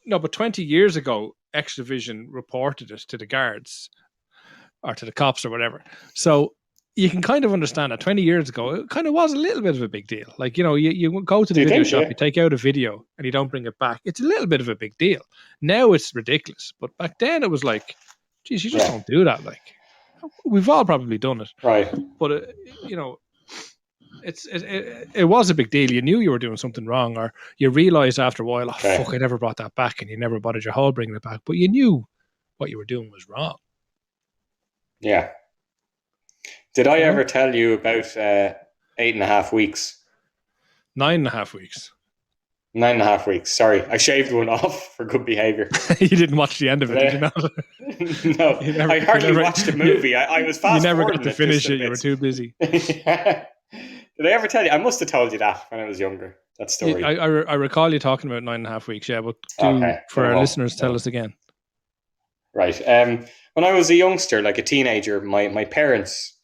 No, but 20 years ago, Extravision reported it to the guards or to the cops or whatever. So you can kind of understand that 20 years ago, it kind of was a little bit of a big deal. Like, you go to the video shop, you take out a video and you don't bring it back. It's a little bit of a big deal. Now it's ridiculous. But back then it was like, geez, you just don't do that. Like, we've all probably done it. Right. But, it was a big deal. You knew you were doing something wrong, or you realized after a while, fuck, I never brought that back, and you never bothered your whole bringing it back. But you knew what you were doing was wrong. Yeah. Did I ever tell you about 8.5 weeks? 9.5 weeks. 9.5 weeks. Sorry, I shaved one off for good behavior. You didn't watch the end of it, did you not? No, I hardly watched the movie. I was fast. You never got to finish it. You were too busy. Did I ever tell you? I must have told you that when I was younger. That story. I recall you talking about 9.5 weeks. Yeah, but for our listeners, tell us again. Right. When I was a youngster, like a teenager, my parents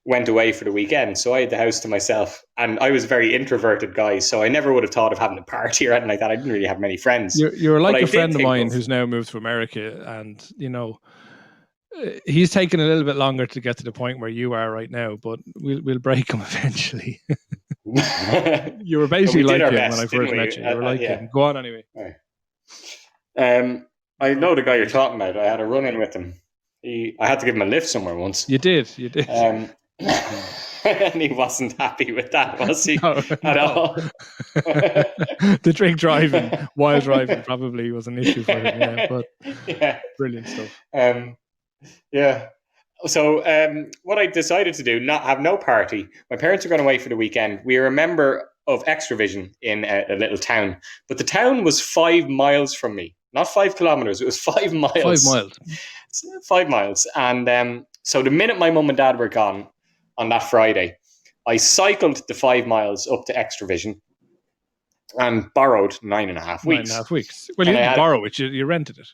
went away for the weekend, so I had the house to myself, and I was a very introverted guy, so I never would have thought of having a party or anything like that. I didn't really have many friends. You're like a friend of mine who's now moved to America, and he's taken a little bit longer to get to the point where you are right now, but we'll break him eventually. You were basically like him when I first met you. You were like him. Go on anyway. Right. I know the guy you're talking about. I had a run-in with him. I had to give him a lift somewhere once. You did. And he wasn't happy with that, was he? At all. The drink driving, while driving, probably was an issue for him. Brilliant stuff. Yeah. So what I decided to do, not have no party. My parents are going away for the weekend. We were a member of Extravision in a little town, but the town was 5 miles from me. Not 5 kilometers. It was 5 miles. 5 miles. 5 miles. And so the minute my mum and dad were gone on that Friday, I cycled the 5 miles up to Extravision and borrowed 9.5 weeks. 9.5 weeks. Well, you didn't borrow it. You rented it.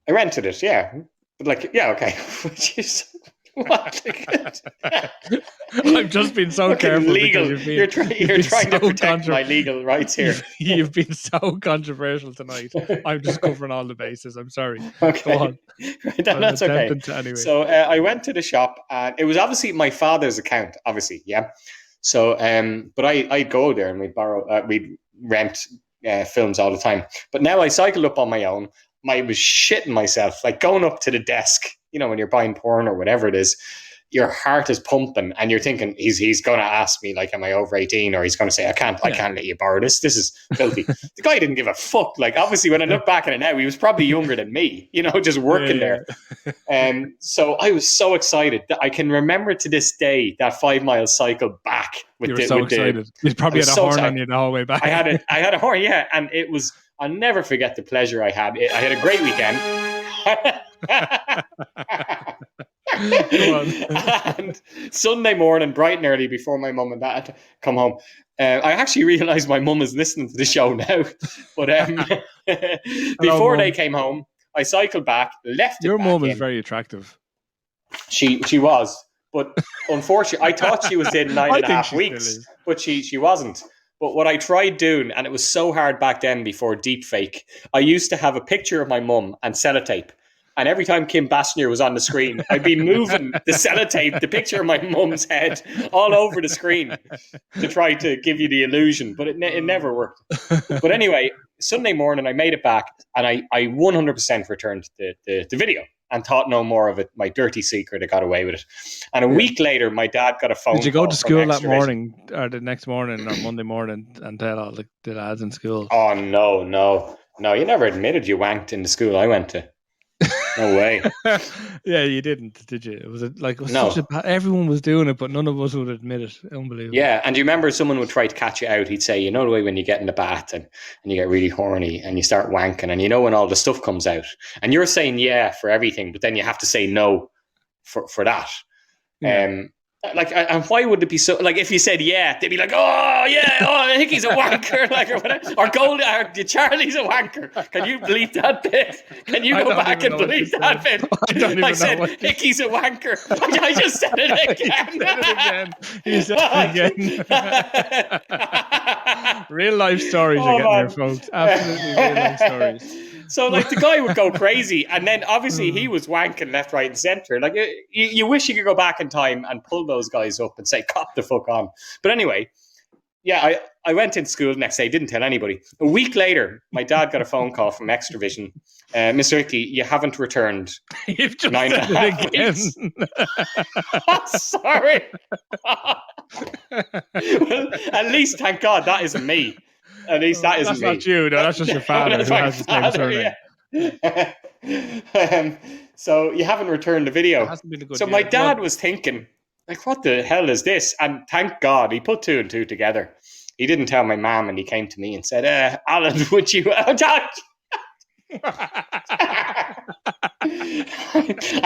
I rented it, yeah. But okay. What? I've just been so careful. Legal. You're trying to protect my legal rights here. You've been so controversial tonight. I'm just covering all the bases. I'm sorry. Okay. Go on. That's okay. Anyway. So I went to the shop, and it was obviously my father's account, obviously, yeah. So, but I'd go there and we'd rent films all the time. But now I cycled up on my own. I was shitting myself, like going up to the desk, when you're buying porn or whatever it is, your heart is pumping, and you're thinking he's going to ask me like, am I over 18, or he's going to say I can't let you borrow this. This is filthy. The guy didn't give a fuck. Like, obviously, when I look back at it now, he was probably younger than me, just working there. So I was so excited that I can remember to this day that 5 mile cycle back. You were so excited. You probably had a horn on you the whole way back. I had a horn, yeah, and it was. I'll never forget the pleasure I had. I had a great weekend. And Sunday morning, bright and early, before my mum and dad come home, I actually realised my mum is listening to the show now. But before they came home, I cycled back, left. Your mum is very attractive. She was, but unfortunately, I thought she was in 9.5 weeks, but she wasn't. But what I tried doing, and it was so hard back then before deepfake, I used to have a picture of my mum and sellotape. And every time Kim Basinger was on the screen, I'd be moving the sellotape, the picture of my mum's head, all over the screen to try to give you the illusion. But it never worked. But anyway, Sunday morning, I made it back, and I 100% returned the video and thought no more of it. My dirty secret, I got away with it. And a week later, my dad got a phone call. Did you go to school that morning, or the next morning, or Monday morning, and tell all the lads in school? Oh, no. You never admitted you wanked in the school I went to. No way. Yeah, you didn't, did you? It was no. Everyone was doing it, but none of us would admit it. Unbelievable. Yeah, and do you remember someone would try to catch you out? He'd say, the way when you get in the bath and you get really horny and you start wanking, and when all the stuff comes out, and you're saying yeah for everything, but then you have to say no for that. Yeah. And why would it be so? Like, if you said yeah, they'd be like, oh yeah, I think he's a wanker, like, or whatever. Or Goldie, or Charlie's a wanker. Can you bleep that bit? Can you go back and bleep that bit? I said Hickey's a wanker. I just said it again. You said it again. Real life stories you're getting there, folks. Absolutely real life stories. So, like, the guy would go crazy, and then obviously he was wanking left, right, and centre. Like, you wish you could go back in time and pull those guys up and say, "Cop the fuck on." But anyway, yeah, I went in school the next day, didn't tell anybody. A week later, my dad got a phone call from Extravision. Mr. Hickey, you haven't returned. You've just said it again. Sorry. Well, at least, thank God, that isn't me. At least that isn't me. That's not you. No, that's just your father who has the same surname. Yeah. So you haven't returned the video. So my dad was thinking, like, what the hell is this? And thank God he put 2 and 2 together. He didn't tell my mom, and he came to me and said, Alan, would you... I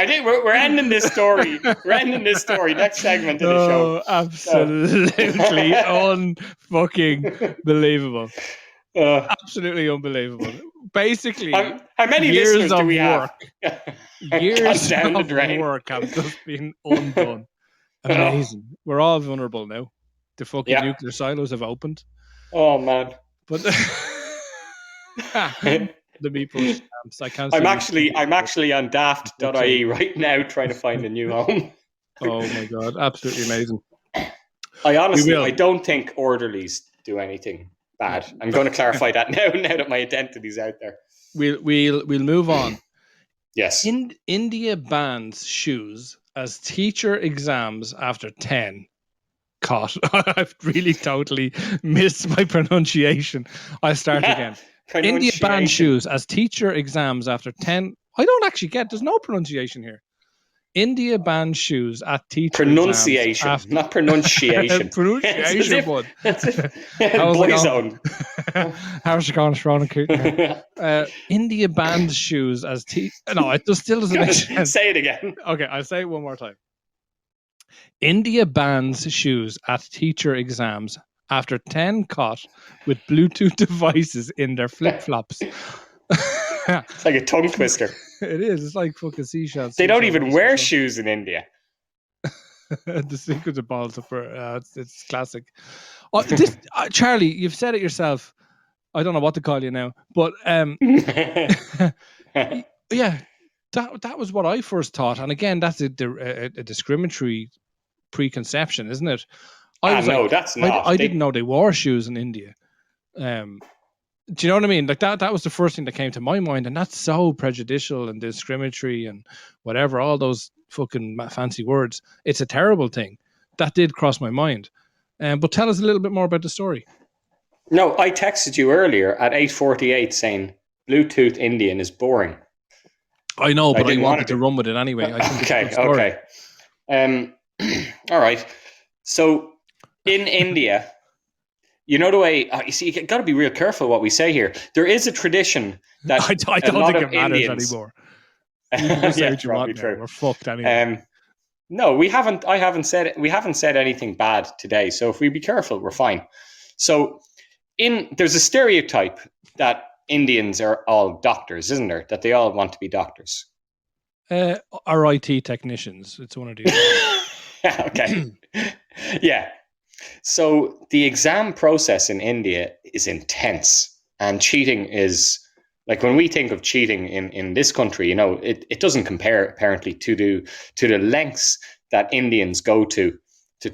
think we're ending this story. We're ending this story. Next segment of the show. Absolutely unfucking believable. Absolutely unbelievable. Basically, how many listeners do we have? Years of work have just been undone. Amazing. We're all vulnerable now. The fucking nuclear silos have opened. Oh man! But the meatball stamps. I can't. I'm actually on daft.ie right now trying to find a new home. Oh my god! Absolutely amazing. I don't think orderlies do anything bad. I'm going to clarify that now that my identity's out there. We'll move on. Yes. India bans shoes as teacher exams after 10. God, I've really totally missed my pronunciation. I'll start again. India bans shoes as teacher exams after 10. I don't actually get. There's no pronunciation here. India bans shoes at teacher pronunciation, exams after... not pronunciation. Pronunciation, bud. Boyzone. How's it going, Sean and India bans shoes as No, it still doesn't make sense. Say it again. Okay, I'll say it one more time. India bans shoes at teacher exams after 10 caught with Bluetooth devices in their flip-flops. It's like a tongue twister. It is. It's like fucking seashells. They don't even wear shoes in India. The secret of balls are it's classic. Charlie, you've said it yourself. I don't know what to call you now, but yeah, that was what I first thought. And again, that's a discriminatory preconception, isn't it? That's not. I didn't know they wore shoes in India. Do you know what I mean? Like that was the first thing that came to my mind, and that's so prejudicial and discriminatory and whatever. All those fucking fancy words. It's a terrible thing. That did cross my mind. But tell us a little bit more about the story. No, I texted you earlier at 8:48 saying Bluetooth Indian is boring. I know, but I wanted to run with it anyway. I think okay, it's a good story. Okay. All right. So in India, you know the way. You see, you got to be real careful what we say here. There is a tradition that I don't think it matters anymore. You can just say what you want. We're fucked anyway. No, we haven't. I haven't said. We haven't said anything bad today. So if we be careful, we're fine. So there's a stereotype that Indians are all doctors, isn't there? That they all want to be doctors. RIT technicians. It's one of these. Okay. Yeah. So the exam process in India is intense, and cheating is like, when we think of cheating in this country, you know, it doesn't compare apparently to the lengths that Indians go to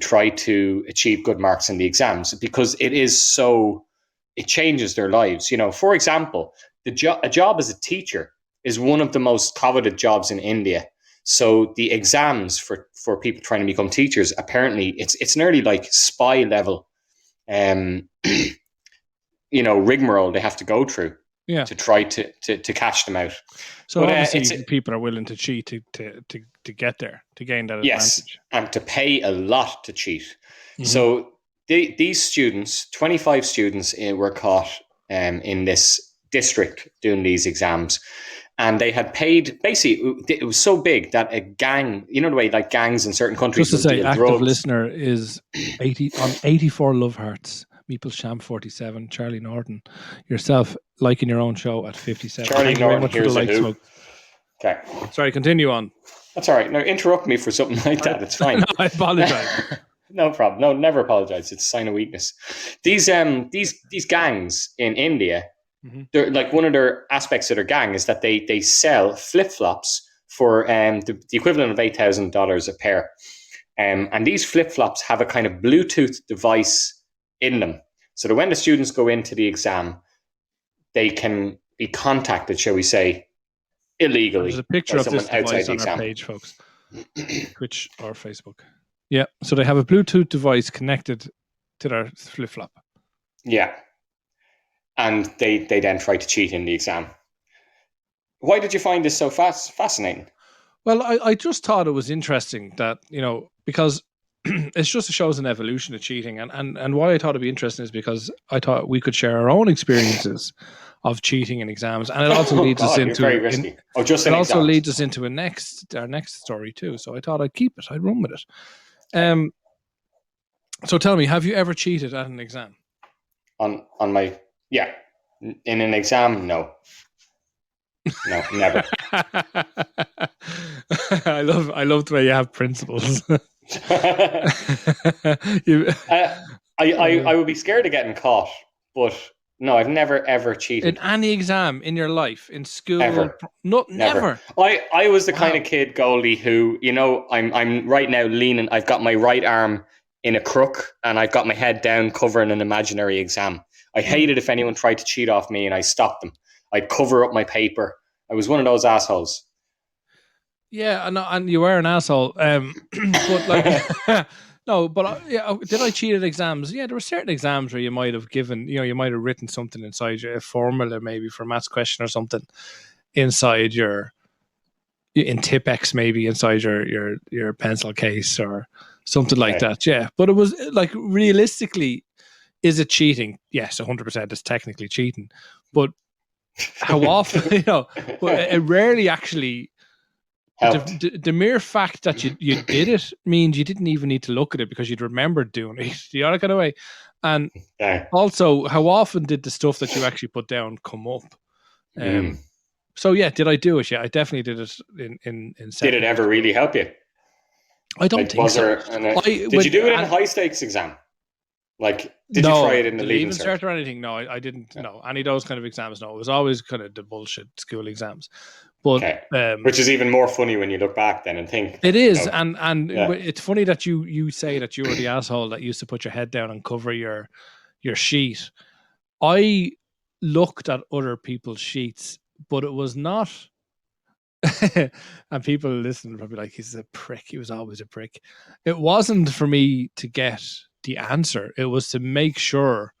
try to achieve good marks in the exams, because it changes their lives. You know, for example, a job as a teacher is one of the most coveted jobs in India. So the exams for people trying to become teachers, apparently it's nearly like spy level, rigmarole they have to go through to try to catch them out. So obviously people are willing to cheat to get there, to gain that advantage. Yes, and to pay a lot to cheat. Mm-hmm. So these students, 25 students were caught in this district doing these exams. And they had paid, basically, it was so big that a gang, you know the way like gangs in certain countries. Just to say, active listener is 84 Love Hearts, Meeple Sham 47, Charlie Norton, yourself liking your own show at 57. Charlie Norton, here's a who. Okay. Sorry, continue on. That's all right. Now interrupt me for something like that. It's fine. No, I apologize. No problem. No, never apologize. It's a sign of weakness. These gangs in India. Mm-hmm. They're like, one of their aspects of their gang is that they sell flip-flops for the equivalent of $8,000 a pair. And these flip-flops have a kind of Bluetooth device in them. So that when the students go into the exam, they can be contacted, shall we say, illegally. There's a picture of this device on our page, folks. Twitch or Facebook. Yeah, so they have a Bluetooth device connected to their flip-flop. Yeah. And they then try to cheat in the exam. Why did you find this so fascinating? Well, I just thought it was interesting that, you know, because it just shows an evolution of cheating. And why I thought it'd be interesting is because I thought we could share our own experiences of cheating in exams. And it also leads us into very risky. Leads us into our next story too. So I thought I'd run with it. So tell me, have you ever cheated at an exam? Yeah. In an exam, no. No, never. I love the way you have principles. I would be scared of getting caught, but no, I've never ever cheated. In any exam in your life, in school? Ever. Never. I was the kind of kid, Goldie, who, you know, I'm right now leaning, I've got my right arm in a crook and I've got my head down covering an imaginary exam. I hated if anyone tried to cheat off me and I stopped them. I'd cover up my paper. I was one of those assholes. Yeah, and you were an asshole. But like, no, but did I cheat at exams? Yeah, there were certain exams where you might have given, you might have written something inside a formula, maybe for a maths question or something, inside in Tipex, maybe inside your pencil case or something like that. Yeah, but it was like, realistically, is it cheating? Yes, 100% is technically cheating, but how often, it rarely actually. The mere fact that you did it means you didn't even need to look at it because you'd remembered doing it. The other kind of way. And also, how often did the stuff that you actually put down come up? So yeah, did I do it? Yeah, I definitely did it in Did it ever really help you? I don't think so. Did you do it in a high stakes exam? Like, did you try it in the Leaving Cert or anything? No, I didn't. No, any of those kind of exams. No, it was always kind of the bullshit school exams. But which is even more funny when you look back then and think it is. And it's funny that you say that you were the asshole that used to put your head down and cover your sheet. I looked at other people's sheets, but it was not and people listening probably like, he's a prick. He was always a prick. It wasn't for me to get the answer. It was to make sure,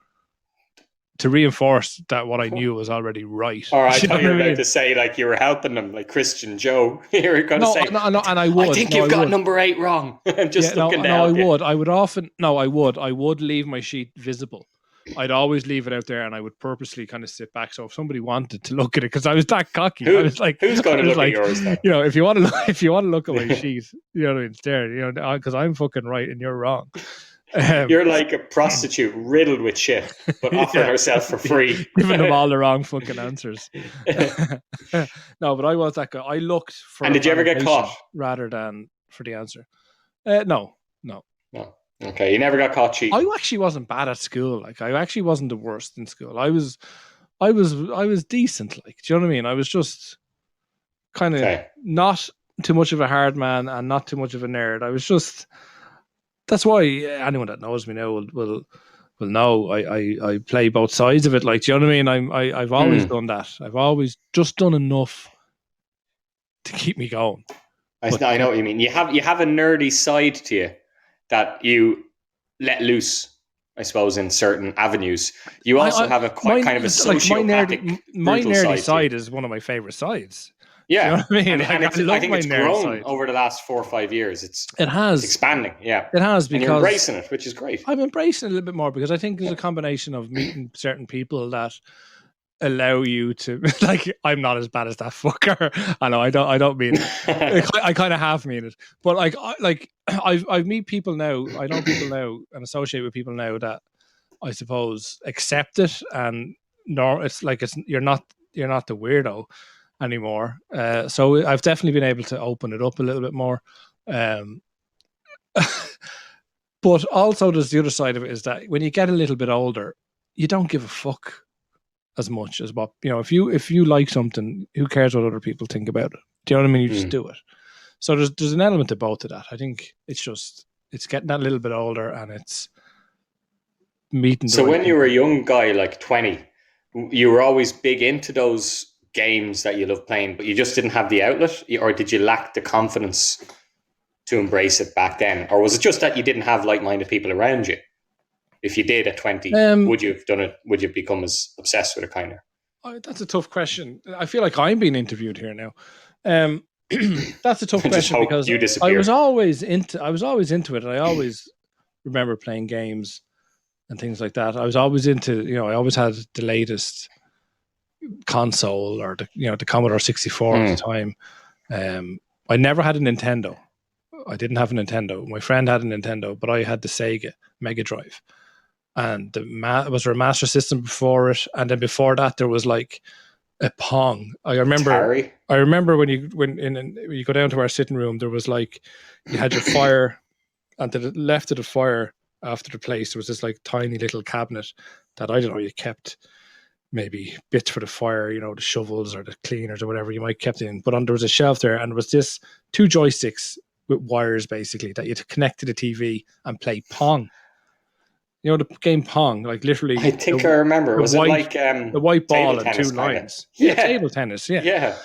to reinforce that what I knew was already right. Or I thought you were about to say like you were helping them, like Christian Joe. You were going to say, no, and I would. I think you've got number 8 wrong. I'm just looking down. I would. I would often. No, I would. I would leave my sheet visible. I'd always leave it out there, and I would purposely kind of sit back. So if somebody wanted to look at it, because I was that cocky, I was like, "Who's going to look at yours?" Then? You know, if you want to look at my sheet, you know what I mean, there, you know, because I'm fucking right and you're wrong. You're like a prostitute riddled with shit, but offering herself for free, giving them all the wrong fucking answers. No, but I was that guy. I looked for. And did you ever get caught? Rather than for the answer? No. Okay, you never got caught cheating. I actually wasn't bad at school. Like, I actually wasn't the worst in school. I was decent. Like, do you know what I mean? I was just kind of not too much of a hard man and not too much of a nerd. I was just. That's why anyone that knows me now will know I play both sides of it. Like, do you know what I mean? I've always done that. I've always just done enough to keep me going. I know what you mean. You have a nerdy side to you that you let loose, I suppose, in certain avenues. You also have a quite kind of a sociopathic, my nerdy side is one of my favorite sides. Yeah, you know what I mean? I think it's grown over the last 4 or 5 years. It's expanding. Yeah, it has, because and you're embracing it, which is great. I'm embracing it a little bit more because I think there's a combination of meeting certain people that allow you to, like, I'm not as bad as that fucker. I know I don't mean it. I kind of half mean it, but I meet people now. I know people now and associate with people now that I suppose accept it, and it's like you're not the weirdo anymore. So I've definitely been able to open it up a little bit more. But also there's the other side of it, is that when you get a little bit older, you don't give a fuck as much as what, you know, if you like something, who cares what other people think about it? Do you know what I mean? You just do it. So there's an element to both of that. I think it's getting that little bit older, and it's meeting. So when you were a young guy, like 20, you were always big into those games that you love playing, but you just didn't have the outlet, or did you lack the confidence to embrace it back then? Or was it just that you didn't have like-minded people around you? If you did at 20, would you have done it? Would you become as obsessed with it, kind of? That's a tough question. I feel like I'm being interviewed here now. That's a tough question, because I was always into it, and I always remember playing games and things like that. I was always into, you know, I always had the latest console, or the Commodore 64 at the time. I never had a Nintendo. I didn't have a Nintendo. My friend had a Nintendo, but I had the Sega Mega Drive, and was there a Master System before it, and then before that there was like a Pong. I remember when you go down to our sitting room, there was like, you had your fire, and to the left of the fire after the place there was this like tiny little cabinet that, I don't know, you kept maybe bits for the fire, you know, the shovels or the cleaners or whatever you might kept in. But there was a shelf there, and there was this 2 joysticks with wires basically that you had to connect to the TV and play Pong. You know, the game Pong, like literally. I think I remember. Was it like the white ball and 2 lines? Yeah, table tennis. Yeah. Yeah.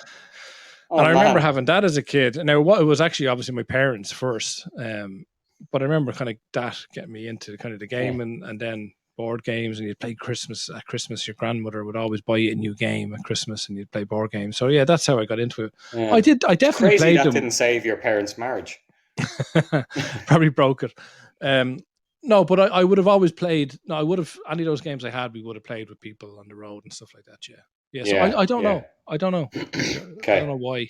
Oh, and I remember having that as a kid. Now, it was actually obviously my parents first, but I remember kind of that getting me into kind of the game, and then board games, and you'd play Christmas. At Christmas, your grandmother would always buy you a new game at Christmas, and you'd play board games. So yeah, that's how I got into it. Yeah. I definitely played them. Didn't save your parents' marriage. Probably broke it. No, but I would have always played. No, I would have, any of those games I had, we would have played with people on the road and stuff like that. Yeah. So I don't know. I don't know. Okay. I don't know why.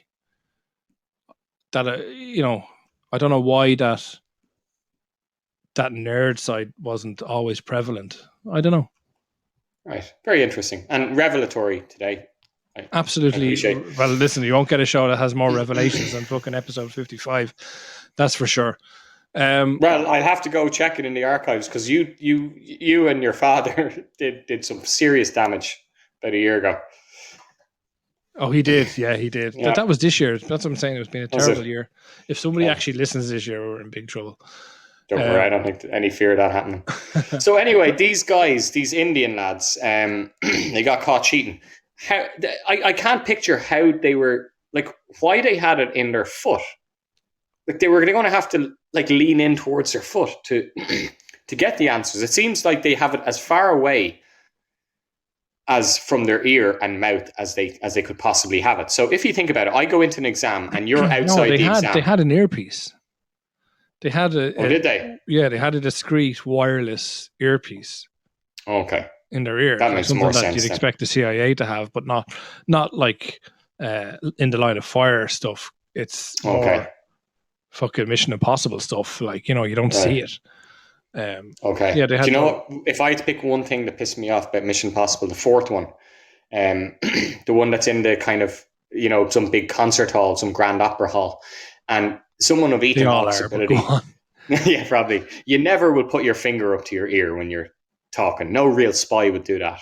That I don't know why that nerd side wasn't always prevalent. I don't know. Right. Very interesting and revelatory today. Absolutely. Well, listen, you won't get a show that has more revelations than fucking episode 55. That's for sure. Well, I'll have to go check it in the archives, because you and your father did some serious damage about a year ago. Oh, he did. Yeah, he did. Yeah. That was this year. That's what I'm saying. It's been a terrible year. If somebody actually listens this year, we're in big trouble. Don't worry, I don't think any fear of that happening. So anyway, these guys, these Indian lads, they got caught cheating. I can't picture how they were like why they had it in their foot. Like they were going to have to like lean in towards their foot to to get the answers. It seems like they have it as far away as from their ear and mouth as they could possibly have it. So if you think about it, I go into an exam and you're outside the exam. They had an earpiece. They had did they? Yeah, they had a discreet wireless earpiece. Okay. In their ear. That makes more sense. Something that you'd expect the CIA to have, but not like in the line of fire stuff. It's more fucking Mission Impossible stuff. Like, you know, you don't see it. Okay. Yeah, they had. Do you know what? If I had to pick one thing that pissed me off about Mission Impossible, the fourth one, the one that's in the kind of, you know, some big concert hall, some grand opera hall, and someone of Ethan Hawke's ability. Yeah, probably. You never will put your finger up to your ear when you're talking. No real spy would do that.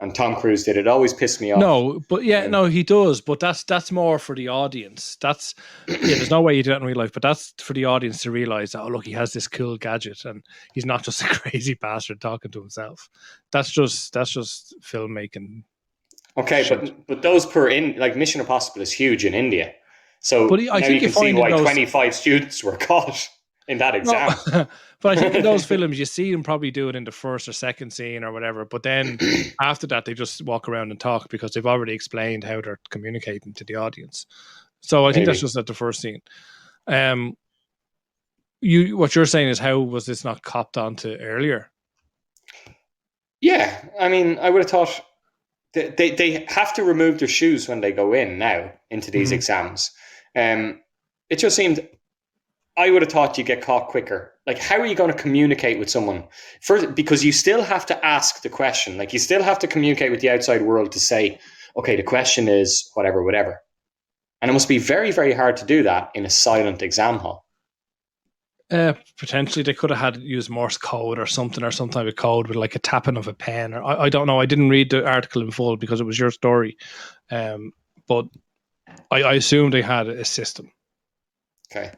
And Tom Cruise did. It always pissed me off. No, but no, he does. But that's more for the audience. There's no way you do that in real life, but that's for the audience to realize that, oh, look, he has this cool gadget and he's not just a crazy bastard talking to himself. That's just filmmaking. Okay, but those like Mission Impossible is huge in India. So but I think you can see why 25 students were caught in that exam. No, but I think in those films, you see them probably do it in the first or second scene or whatever. But then after that, they just walk around and talk because they've already explained how they're communicating to the audience. So I think that's just at the first scene. What you're saying is, how was this not copped onto earlier? Yeah, I mean, I would have thought they have to remove their shoes when they go in now into these exams. It just seemed, I would have thought you get caught quicker. Like, how are you going to communicate with someone? First, because you still have to ask the question. Like, you still have to communicate with the outside world to say, okay, the question is whatever, whatever. And it must be very, very hard to do that in a silent exam hall. Potentially, they could have had used Morse code or some type of code with like a tapping of a pen. Or I don't know. I didn't read the article in full because it was your story. But I assume they had a system. Okay.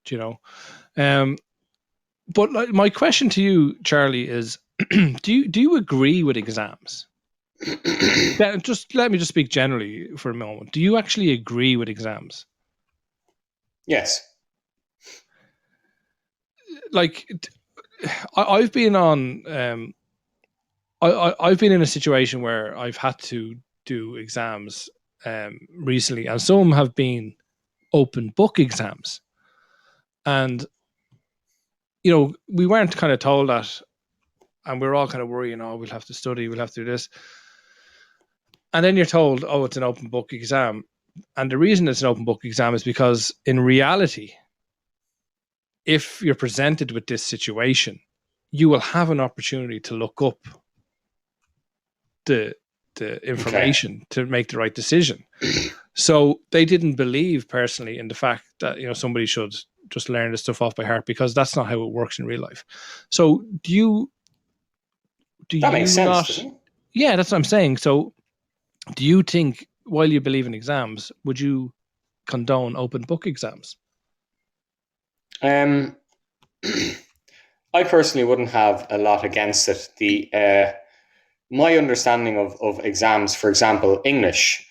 Do you know? But like, my question to you, Charlie, is: do you agree with exams? Just let me just speak generally for a moment. Do you actually agree with exams? Yes. Like, I've been on. I've been in a situation where I've had to do exams recently, and some have been open book exams. And, you know, we weren't kind of told that, and we were all kind of worrying, oh, we'll have to study, we'll have to do this. And then you're told, oh, it's an open book exam. And the reason it's an open book exam is because in reality, if you're presented with this situation, you will have an opportunity to look up the information to make the right decision. So they didn't believe personally in the fact that, you know, somebody should just learn this stuff off by heart, because that's not how it works in real life. So do that makes sense, doesn't it? Yeah, that's what I'm saying. So do you think, while you believe in exams, would you condone open book exams? I personally wouldn't have a lot against it. My understanding of exams, for example, English,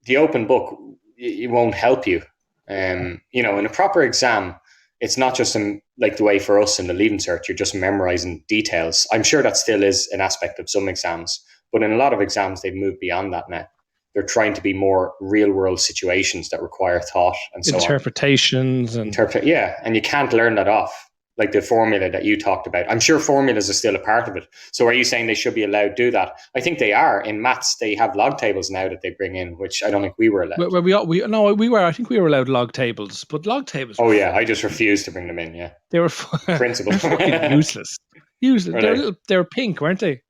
the open book, it won't help you. You know, in a proper exam, it's not just like the way for us in the Leaving Cert, you're just memorizing details. I'm sure that still is an aspect of some exams, but in a lot of exams, they've moved beyond that now. They're trying to be more real world situations that require thought and so interpretations on. And you can't learn that off. Like the formula that you talked about. I'm sure formulas are still a part of it. So are you saying they should be allowed to do that? I think they are. In maths, they have log tables now that they bring in, which I don't think we were allowed. I think we were allowed log tables, but log tables. Oh yeah, I just refused to bring them in. Yeah, they were principle. useless. They were pink, weren't they?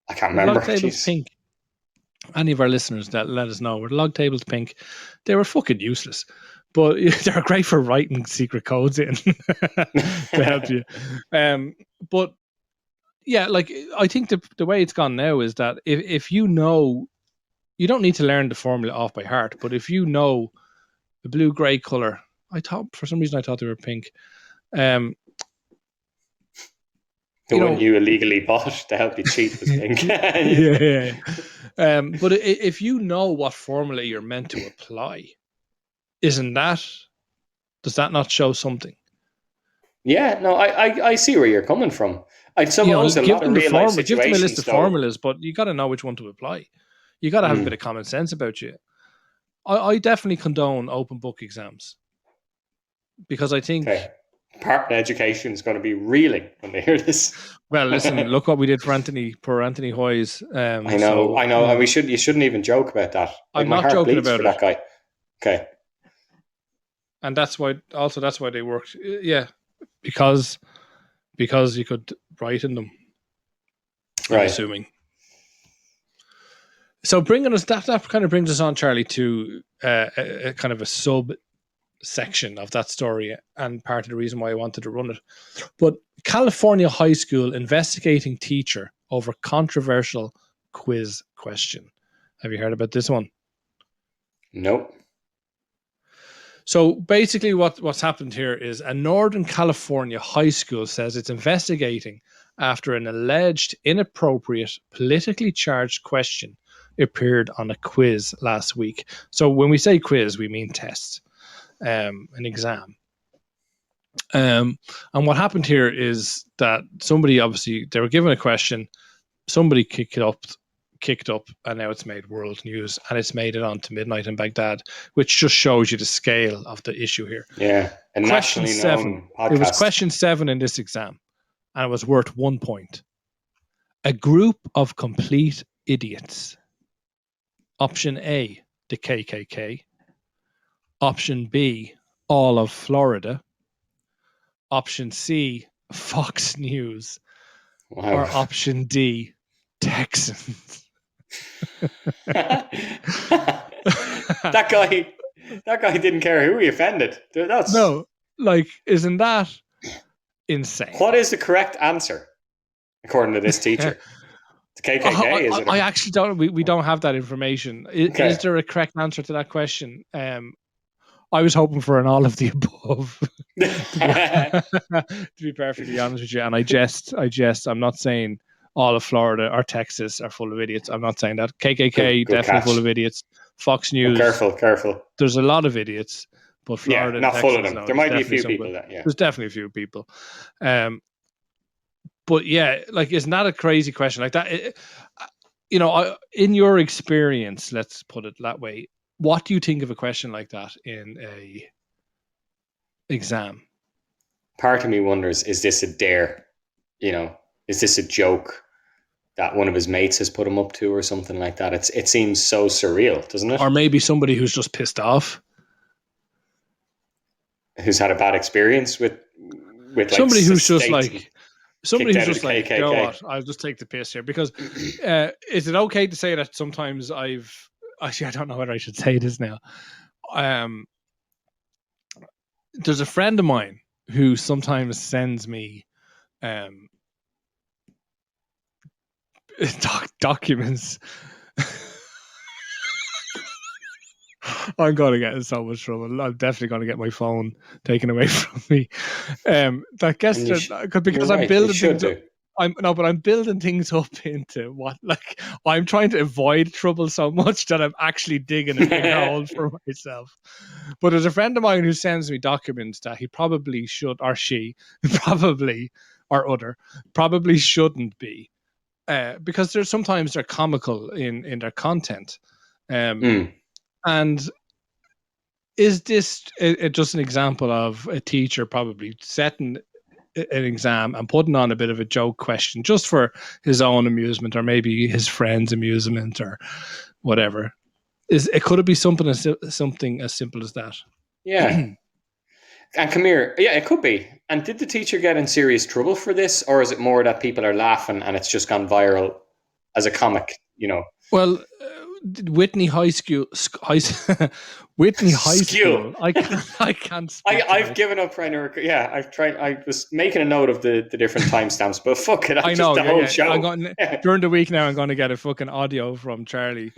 I can't remember. Log tables pink. Any of our listeners that let us know, were log tables pink? They were fucking useless. But they're great for writing secret codes in to help you. But yeah, like, I think the way it's gone now is that if you know, you don't need to learn the formula off by heart, but if you know the blue-gray color, for some reason I thought they were pink. The one you illegally bought to help you cheat was pink. yeah. But if you know what formula you're meant to apply, does that not show something? Yeah, no, I see where you're coming from. I suppose a lot of real life situations, give them a list of formulas, but you got to know which one to apply. You got to have a bit of common sense about you. I definitely condone open book exams because I think partner education is going to be reeling when they hear this. Well, listen, look what we did for Anthony Hoyes. I know, and you shouldn't even joke about that. I'm not joking about for that guy. Okay, and that's why they worked. Yeah, because you could write in them. Right. I'm assuming. So that kind of brings us on, Charlie, to a kind of a sub section of that story, and part of the reason why I wanted to run it. But California high school investigating teacher over controversial quiz question. Have you heard about this one? Nope. So basically what's happened here is a Northern California high school says it's investigating after an alleged inappropriate, politically charged question appeared on a quiz last week. So when we say quiz, we mean test, an exam. And what happened here is that somebody, obviously, they were given a question, somebody kicked up, and now it's made world news, and it's made it on to Midnight in Baghdad, which just shows you the scale of the issue here. Yeah, a nationally known podcast. It was question 7 in this exam, and it was worth 1 point. A group of complete idiots. Option A, the KKK. Option B, all of Florida. Option C, Fox News. Wow. Or option D, Texans. that guy didn't care who he offended. Isn't that insane? What is the correct answer according to this teacher? The KKK, is it? I actually don't. We don't have that information. Is there a correct answer to that question? I was hoping for an all of the above. To be perfectly honest with you, and I jest. I'm not saying all of Florida or Texas are full of idiots. I'm not saying that. KKK good definitely catch. full of idiots. Fox News. Careful. There's a lot of idiots, but Florida, not Texas, full of them. No, there might be a few people. There's definitely a few people. But yeah, like, isn't that a crazy question? Like that, in your experience, let's put it that way. What do you think of a question like that in a exam? Part of me wonders, is this a dare? Is this a joke that one of his mates has put him up to or something like that? It seems so surreal, doesn't it? Or maybe somebody who's just pissed off. Who's had a bad experience with somebody who's just like... Somebody who's just like, KKK. you know what, I'll just take the piss here. Because is it okay to say that sometimes actually, I don't know whether I should say this now. There's a friend of mine who sometimes sends me documents. I'm going to get in so much trouble. I'm definitely going to get my phone taken away from me. That gets because I'm building things up. I'm building things up into what, like, I'm trying to avoid trouble so much that I'm actually digging a big hole for myself. But there's a friend of mine who sends me documents that he probably should, or she probably, or other, probably shouldn't be, because sometimes they're comical in their content. And is this just an example of a teacher probably setting an exam and putting on a bit of a joke question just for his own amusement, or maybe his friend's amusement, or whatever? Could it be something as simple as that? Yeah. And come here. Yeah, it could be. And did the teacher get in serious trouble for this, or is it more that people are laughing and it's just gone viral as a comic? Well, Whitney High School. Whitney High School. I can't. I've given up trying to. I've tried. I was making a note of the different timestamps, but fuck it. I know the whole show. During the week now, I'm going to get a fucking audio from Charlie,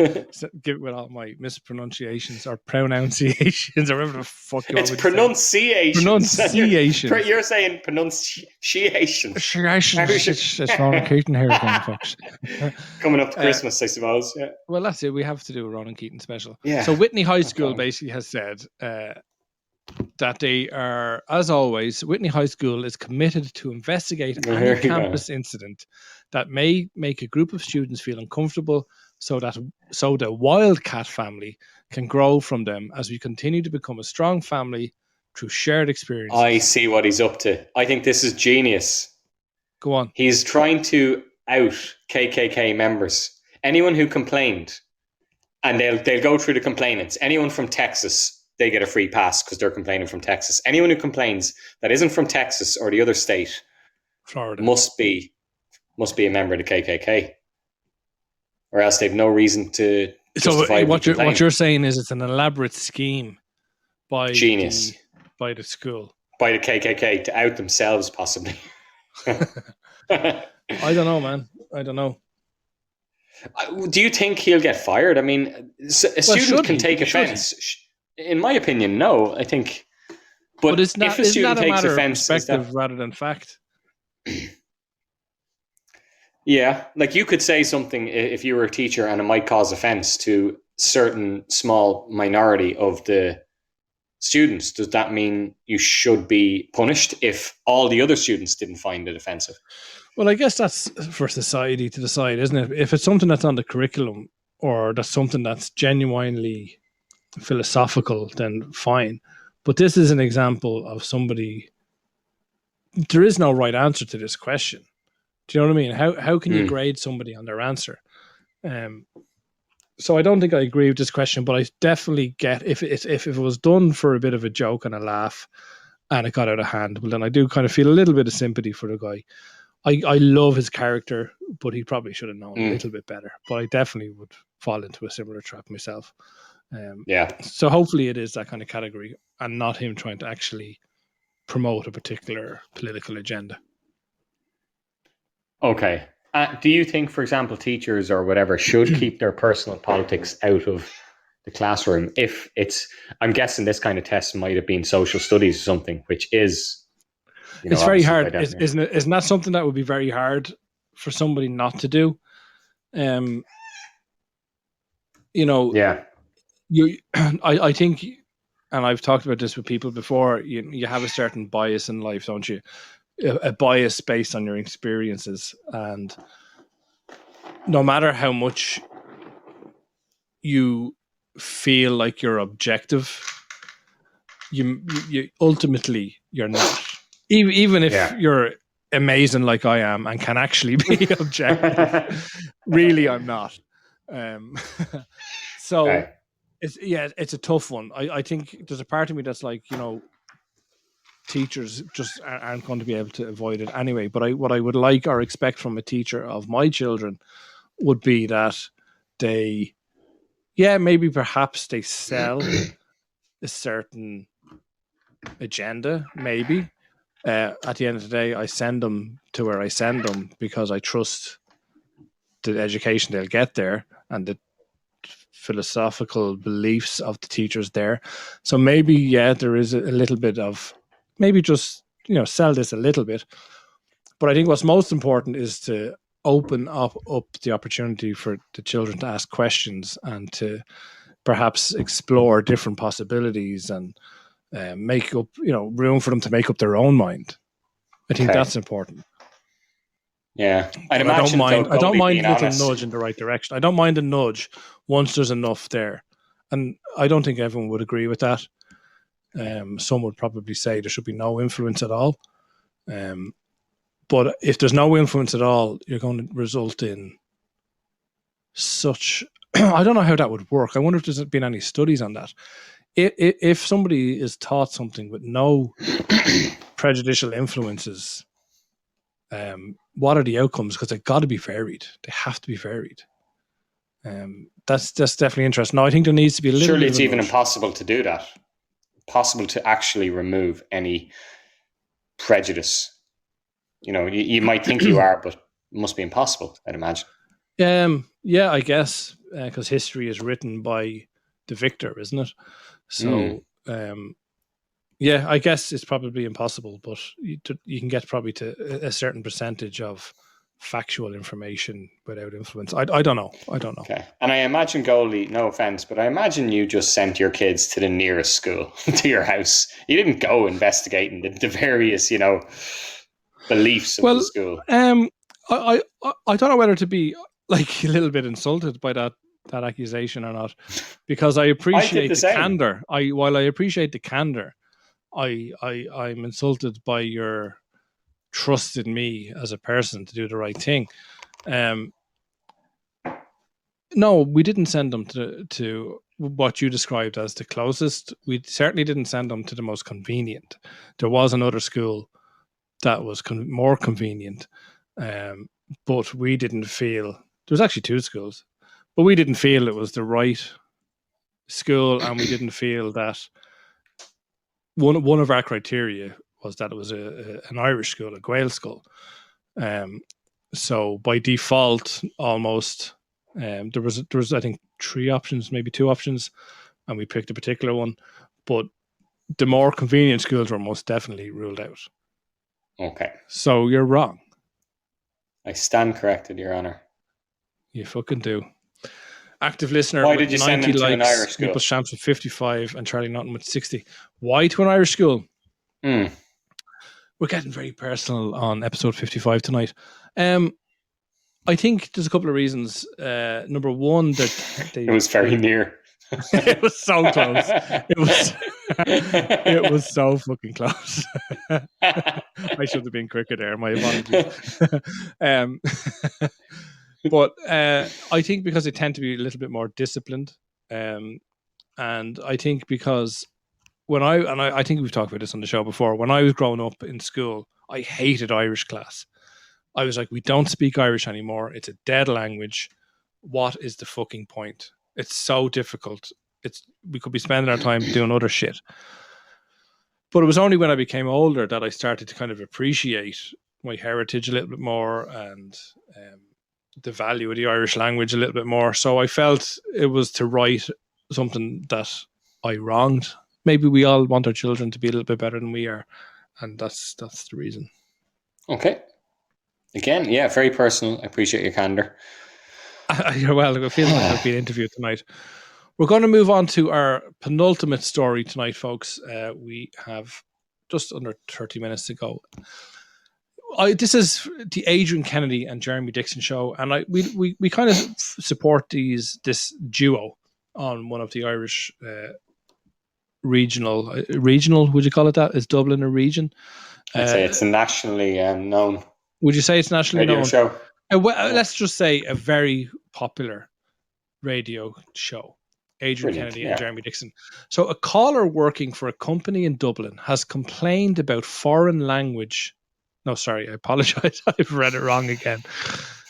give with all my mispronunciations or pronunciations or whatever the fuck you. It's pronunciation. Pronunciation. You're saying pronunciation. It's Ronan Keaton here again, folks. Coming up to Christmas, I suppose. Yeah. Well, that's it. We have to do a Ronan Keaton special. Yeah. So Whitney High School basically has said that they are, as always, Whitney High School is committed to investigate any campus incident that may make a group of students feel uncomfortable, so the Wildcat family can grow from them as we continue to become a strong family through shared experiences. I see what he's up to. I think this is genius. Go on. He's trying to out KKK members. Anyone who complained, and they'll go through the complainants. Anyone from Texas, they get a free pass because they're complaining from Texas. Anyone who complains that isn't from Texas or the other state, Florida, must be a member of the KKK, or else they've no reason to. So what you're saying is it's an elaborate scheme by genius by the school, by the KKK to out themselves, possibly. I don't know, man. I don't know. Do you think he'll get fired? I mean, a student can take offense. In my opinion, no. I think, but it's not, if a student takes matter offense, of perspective rather than fact. Yeah, like you could say something if you were a teacher, and it might cause offense to certain small minority of the students. Does that mean you should be punished if all the other students didn't find it offensive? Well, I guess that's for society to decide, isn't it? If it's something that's on the curriculum or that's something that's genuinely philosophical, then fine. But this is an example of somebody. There is no right answer to this question. Do you know what I mean? How can you grade somebody on their answer? So I don't think I agree with this question, but I definitely get if it was done for a bit of a joke and a laugh and it got out of hand, well, then I do kind of feel a little bit of sympathy for the guy. I love his character, but he probably should have known a little bit better. But I definitely would fall into a similar trap myself. So hopefully it is that kind of category and not him trying to actually promote a particular political agenda. Okay. Do you think, for example, teachers or whatever should keep their personal politics out of the classroom? If it's, I'm guessing this kind of test might have been social studies or something, which is, it's very hard, isn't it? Isn't that something that would be very hard for somebody not to do? I think, and I've talked about this with people before, you have a certain bias in life, don't you? A bias based on your experiences, and no matter how much you feel like you're objective, you ultimately you're not. Even if you're amazing like I am and can actually be objective, really I'm not. So it's a tough one. I think there's a part of me that's like, teachers just aren't going to be able to avoid it anyway. But what I would like or expect from a teacher of my children would be that they, maybe perhaps they sell a certain agenda, maybe. At the end of the day, I send them to where I send them because I trust the education they'll get there and the philosophical beliefs of the teachers there. So maybe, there is a little bit of, maybe just, sell this a little bit. But I think what's most important is to open up the opportunity for the children to ask questions and to perhaps explore different possibilities and make up, room for them to make up their own mind. I think that's important. Yeah, I don't mind a little nudge in the right direction. I don't mind a nudge once there's enough there, and I don't think everyone would agree with that. Some would probably say there should be no influence at all. But if there's no influence at all, you're going to result in such. I don't know how that would work. I wonder if there's been any studies on that. If somebody is taught something with no prejudicial influences, what are the outcomes? Because they've got to be varied. They have to be varied. That's definitely interesting. Now, I think there needs to be a little. Surely bit it's of a even nudge. impossible to do that. Possible to actually remove any prejudice. You know, you might think you are, but it must be impossible, I'd imagine. Yeah, I guess because history is written by the victor, isn't it? So, yeah, I guess it's probably impossible, but you can get probably to a certain percentage of factual information without influence. I don't know. Okay. And I imagine, Goldie, no offense, but I imagine you just sent your kids to the nearest school to your house. You didn't go investigating the various, beliefs of the school. I don't know whether to be like a little bit insulted by that accusation or not, because I appreciate the candor. While I appreciate the candor, I'm insulted by your trust in me as a person to do the right thing. No, we didn't send them to what you described as the closest. We certainly didn't send them to the most convenient. There was another school that was more convenient, but we didn't feel there was actually two schools, but we didn't feel it was the right school, and we didn't feel that one of our criteria was that it was an Irish school, a Gael school. So by default, almost there was I think 3 options, maybe 2 options, and we picked a particular one. But the more convenient schools were most definitely ruled out. Okay. So you're wrong. I stand corrected, Your Honor. You fucking do. Active listener. Why did you send them to an Irish school? Nicholas Shams with 55 and Charlie Naughton with 60. Why to an Irish school? We're getting very personal on episode 55 tonight. I think there's a couple of reasons. Number one, that it was very near. It was so close. It was so fucking close. I should have been quicker there. My apologies. But I think because they tend to be a little bit more disciplined, and I think because I think we've talked about this on the show before. When I was growing up in school, I hated Irish class. I was like, we don't speak Irish anymore. It's a dead language. What is the fucking point? It's so difficult. We could be spending our time doing other shit. But it was only when I became older that I started to kind of appreciate my heritage a little bit more and the value of the Irish language a little bit more. So I felt it was to right something that I wronged. Maybe we all want our children to be a little bit better than we are. And that's the reason. Okay. Again, yeah, very personal. I appreciate your candor. Well, I feel like I've been interviewed tonight. We're going to move on to our penultimate story tonight, folks. We have just under 30 minutes to go. This is the Adrian Kennedy and Jeremy Dixon show, and we kind of support this duo on one of the Irish regional. Would you call it that? Is Dublin a region? I'd say it's nationally known. Would you say it's nationally radio known? Show. Let's just say a very popular radio show. Adrian Kennedy and Jeremy Dixon. So a caller working for a company in Dublin has complained about foreign language. No, sorry, I apologize. I've read it wrong again.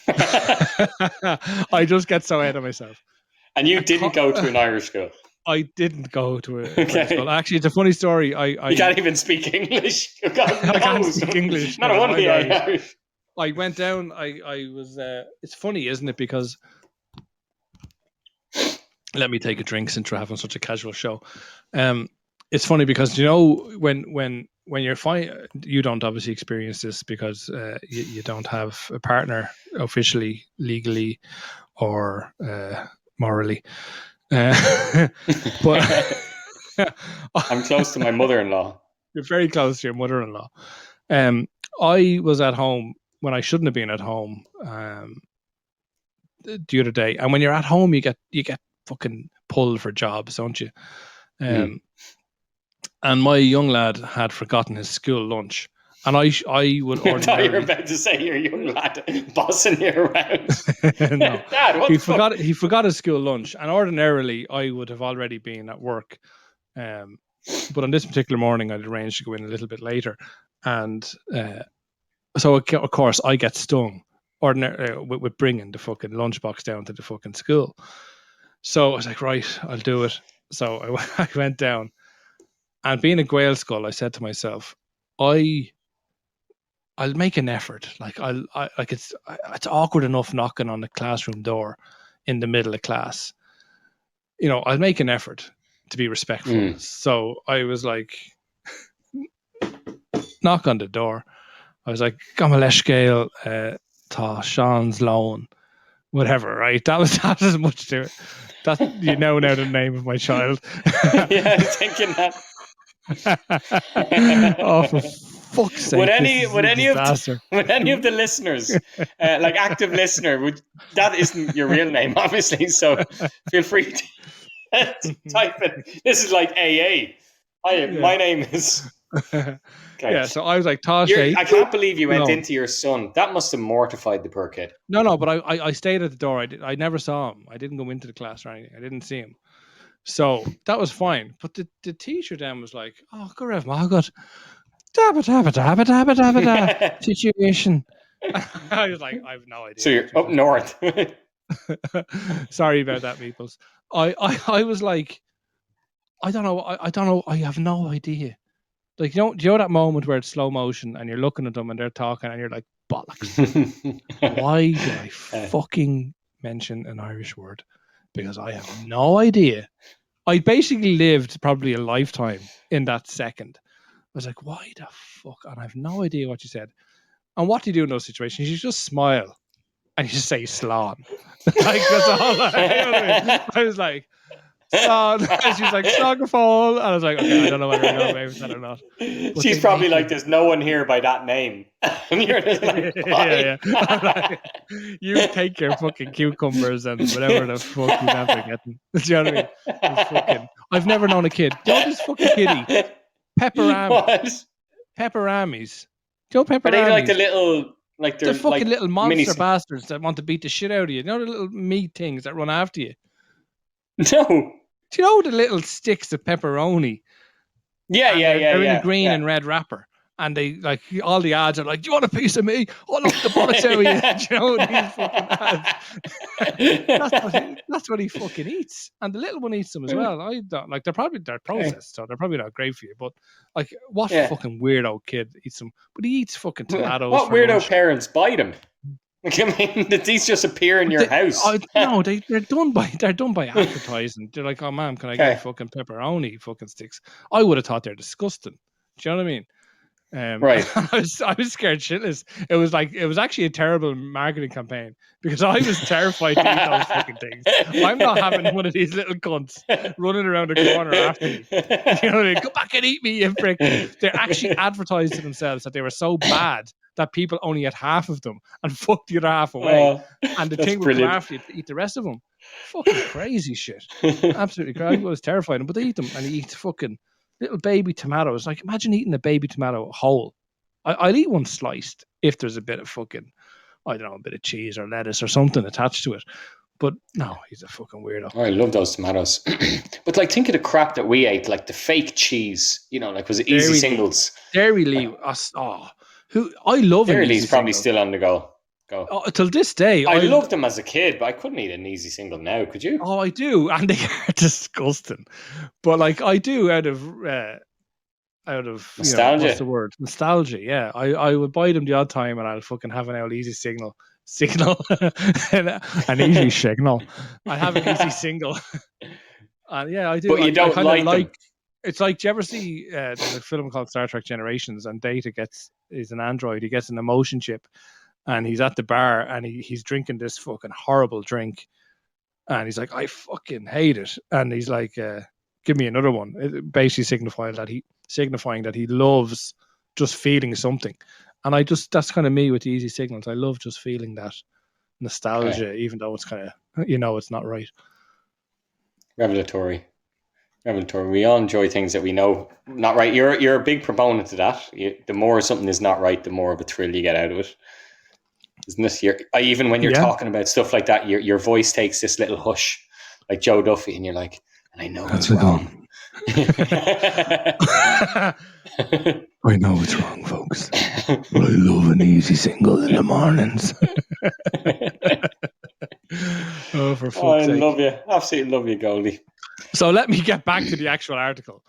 I just get so ahead of myself. And you didn't go to an Irish school? I didn't go to a Irish school. Actually, it's a funny story. You can't even speak English. I can't speak English. Not only Irish. I went down. I was. It's funny, isn't it? Because let me take a drink since we're having such a casual show. It's funny because when you're fine, you don't obviously experience this because you don't have a partner officially, legally, or morally. But I'm close to my mother-in-law. You're very close to your mother-in-law. I was at home when I shouldn't have been at home the other day. And when you're at home, you get fucking pulled for jobs, don't you? And my young lad had forgotten his school lunch. And I would ordinarily... I thought you were about to say your young lad bossing you around. No. Dad, what he forgot his school lunch. And ordinarily, I would have already been at work. But on this particular morning, I'd arranged to go in a little bit later. And so, of course, I get stung ordinary with bringing the fucking lunchbox down to the fucking school. So I was like, right, I'll do it. So I went down, and being a Gael skull, I said to myself, I'll make an effort. Like it's awkward enough knocking on the classroom door in the middle of class. I'll make an effort to be respectful. So I was like, knock on the door. I was like, Gamalesh Gael, tá Sean's loan, whatever, right? That was as much to it. That now the name of my child. Yeah, I'm thinking that. Oh, for fuck's sake! Would any of the listeners, like active listener, that isn't your real name, obviously. So feel free to type it. This is like AA. Hi, my name is. Okay. Yeah, so I was like, Tasha. I can't believe you went into your son. That must have mortified the poor kid. No, but I stayed at the door. I never saw him. I didn't go into the class or anything. I didn't see him. So that was fine. But the teacher then was like, oh, go rev Margot. Situation. I was like, I have no idea. So you're up north. Sorry about that, Meeples. I was like, I don't know. I have no idea. Like, do you know that moment where it's slow motion and you're looking at them and they're talking and you're like, bollocks. Why did I fucking mention an Irish word? Because I have no idea. I basically lived probably a lifetime in that second. I was like, why the fuck? And I have no idea what you said. And what do you do in those situations? You just smile and you just say slán. Like, that's all I was like, slán. And she was like, Sloggerfall. And I was like, okay, I don't know whether I know maybe that or not. But she's probably like, there's no one here by that name. And you're just like, yeah. Like, you take your fucking cucumbers and whatever the fuck you have to get. Do you know what I mean? I've never known a kid. Do you know this fucking kiddie? Peperamis. Peperamis. Do you know Peperamis? Are they like the little, like they're fucking like little monster bastards that want to beat the shit out of you? You know the little meat things that run after you? No. Do you know the little sticks of pepperoni? Yeah. They're in a green and red wrapper. And they, like, all the ads are like, do you want a piece of me? Oh, look, the bollocks out of you. Do you know these fucking ads? That's what he fucking eats. And the little one eats them as well. I don't, like, they're processed, so they're probably not great for you. But, like, what fucking weirdo kid eats them? But he eats fucking tomatoes. What weirdo parents buy them? Like, I mean, did these just appear in your house? No, they're done by advertising. They're like, oh, ma'am, can I get fucking pepperoni fucking sticks? I would have thought they're disgusting. Do you know what I mean? Right. I was scared shitless. It was actually a terrible marketing campaign because I was terrified to eat those fucking things. I'm not having one of these little cunts running around the corner after me. You know what I mean? Go back and eat me, you prick. They actually advertised to themselves that they were so bad that people only ate half of them and fucked the other half away. And the thing would go after you to eat the rest of them. Fucking crazy shit. Absolutely crazy. I was terrified. But they eat them and they eat fucking little baby tomatoes. Like, imagine eating a baby tomato whole. I'll eat one sliced if there's a bit of fucking, I don't know, a bit of cheese or lettuce or something attached to it. But no, he's a fucking weirdo. Oh, I love those tomatoes. But like, think of the crap that we ate, like the fake cheese. You know, like, was it Easy Singles? Dairy Lee. Who I love. Dairy Lee's probably still on the go. Till this day, I loved them as a kid, but I couldn't eat an Easy Single now. Could you? Oh, I do, and they are disgusting. But like, I do out of nostalgia. What's the word? Nostalgia. Yeah, I would buy them the odd time, and I'll fucking have an old Easy Signal, an Easy Signal. I have an Easy Single, and yeah, I do. But you don't like them. It's like, do you ever see there's a film called Star Trek Generations, and Data is an android. He gets an emotion chip. And he's at the bar and he's drinking this fucking horrible drink. And he's like, I fucking hate it. And he's like, give me another one. It basically signifying that he loves just feeling something. And that's kind of me with the Easy Signals. I love just feeling that nostalgia, even though it's kind of, it's not right. Revelatory. We all enjoy things that we know not right. You're a big proponent of that. The more something is not right, the more of a thrill you get out of it. Isn't this even when you're talking about stuff like that, your voice takes this little hush, like Joe Duffy, and you're like, and I know it's wrong, I know it's wrong, folks, but I love an easy single in the mornings. Oh, for fuck's I sake. love you. Absolutely love you, Goldie. So let me get back to the actual article.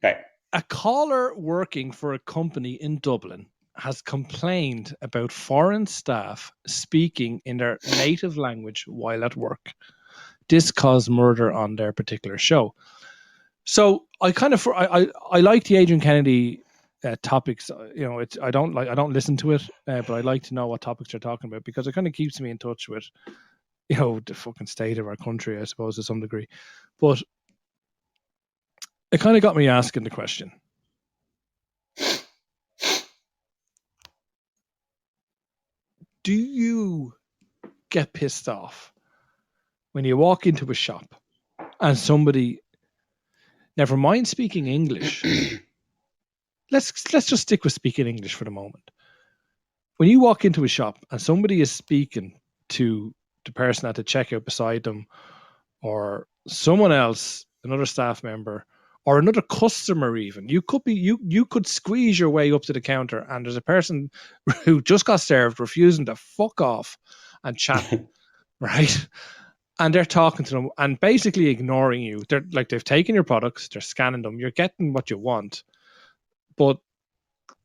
Okay. A caller working for a company in Dublin has complained about foreign staff speaking in their native language while at work. This caused murder on their particular show. So I like the Adrian Kennedy topics. I don't listen to it, but I like to know what topics they're talking about because it kind of keeps me in touch with, the fucking state of our country, I suppose, to some degree. But it kind of got me asking the question: do you get pissed off when you walk into a shop and somebody, never mind speaking English, let's just stick with speaking English for the moment. When you walk into a shop and somebody is speaking to the person at the checkout beside them, or someone else, another staff member, or another customer, even you could squeeze your way up to the counter, and there's a person who just got served refusing to fuck off and chat, right? And they're talking to them and basically ignoring you. They're like, they've taken your products, they're scanning them, you're getting what you want, but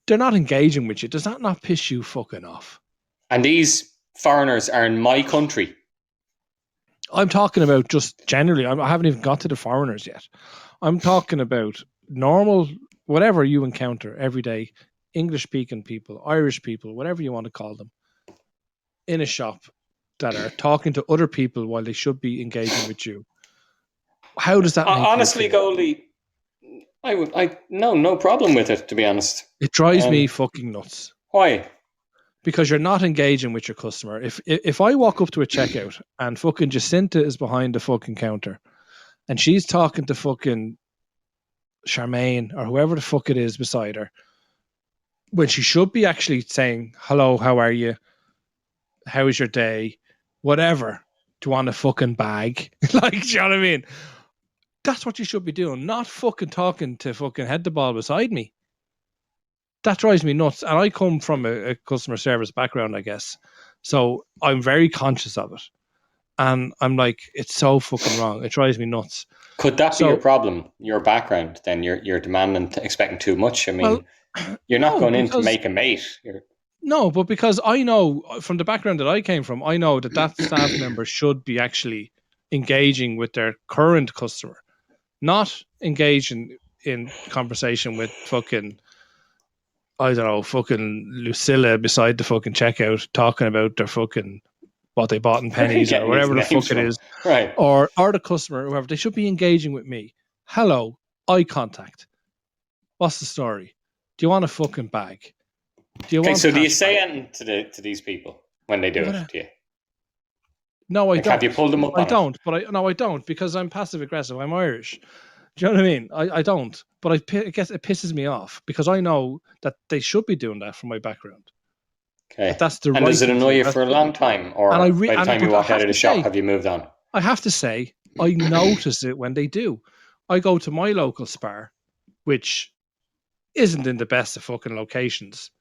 they're not engaging with you. Does that not piss you fucking off? And these foreigners are in my country. I'm talking about just generally. I haven't even got to the foreigners yet. I'm talking about normal, whatever you encounter every day, English-speaking people, Irish people, whatever you want to call them, in a shop that are talking to other people while they should be engaging with you. How does that make honestly, you feel? Goldie, no problem with it, to be honest. It drives me fucking nuts. Why? Because you're not engaging with your customer. If I walk up to a checkout and fucking Jacinta is behind the fucking counter and she's talking to fucking Charmaine or whoever the fuck it is beside her, when she should be actually saying, hello, how are you? How is your day? Whatever. Do you want a fucking bag? Like, do you know what I mean? That's what you should be doing, not fucking talking to fucking head the ball beside me. That drives me nuts. And I come from a customer service background, I guess. So I'm very conscious of it. And I'm like, it's so fucking wrong. It drives me nuts. Could that be your problem, your background? Then you're demanding, expecting too much. I mean, you're not going in to make a mate. No, but because I know from the background that I came from, I know that staff member should be actually engaging with their current customer, not engaging in conversation with fucking, I don't know, fucking Lucilla beside the fucking checkout talking about their fucking what they bought in pennies or whatever the fuck it is. Right. Or the customer, whoever, they should be engaging with me. Hello, eye contact. What's the story? Do you want a fucking bag? Do you want do you say anything to these people when they do it to you? No, I don't. Have you pulled them up? I don't, but I don't because I'm passive aggressive. I'm Irish. Do you know what I mean? I don't, but I guess it pisses me off because I know that they should be doing that from my background. Okay. That's the and right does it annoy you for a long time, or by the time you walk out of the shop, have you moved on? I have to say, I notice it when they do. I go to my local Spar, which isn't in the best of fucking locations,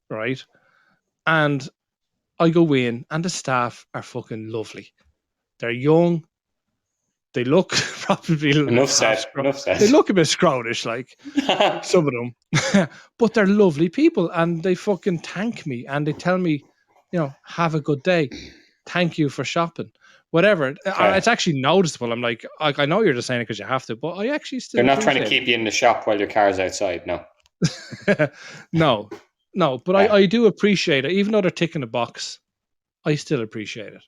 right? And I go in, and the staff are fucking lovely. They're young. They look probably enough said. They look a bit scrotish, like some of them, but they're lovely people, and they fucking thank me and they tell me, have a good day, thank you for shopping, whatever. Okay. It's actually noticeable. I'm like, I know you're just saying it because you have to, but I actually still. They're not trying to keep you in the shop while your car's outside. No. No, but I do appreciate it, even though they're ticking a box. I still appreciate it.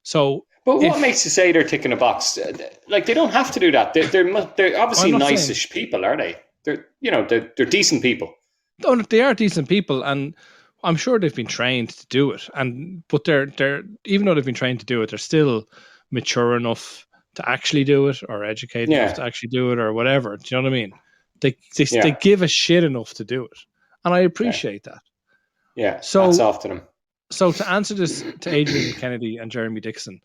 So. But what makes you say they're ticking a box? Like, they don't have to do that. They're obviously nice-ish people, are they? They're decent people. Oh, they are decent people, and I'm sure they've been trained to do it. But they're even though they've been trained to do it, they're still mature enough to actually do it, or educated enough to actually do it, or whatever. Do you know what I mean? They give a shit enough to do it, and I appreciate that. Yeah, so that's off to them. So to answer this to Adrian Kennedy and Jeremy Dixon.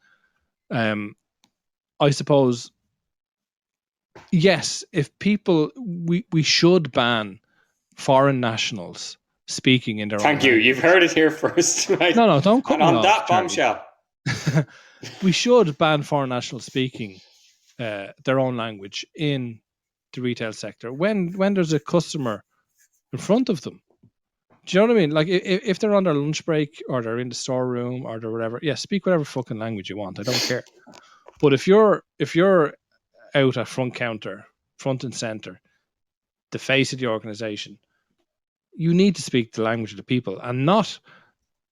I suppose yes, if people, we should ban foreign nationals speaking in their own Thank you. language. You've heard it here first. Right? No, don't cut And me on off, that Charlie. bombshell. We should ban foreign nationals speaking their own language in the retail sector when there's a customer in front of them. Do you know what I mean? Like if they're on their lunch break or they're in the storeroom or they're whatever, yeah, speak whatever fucking language you want. I don't care. But if you're out at front counter, front and center, the face of the organization, you need to speak the language of the people and not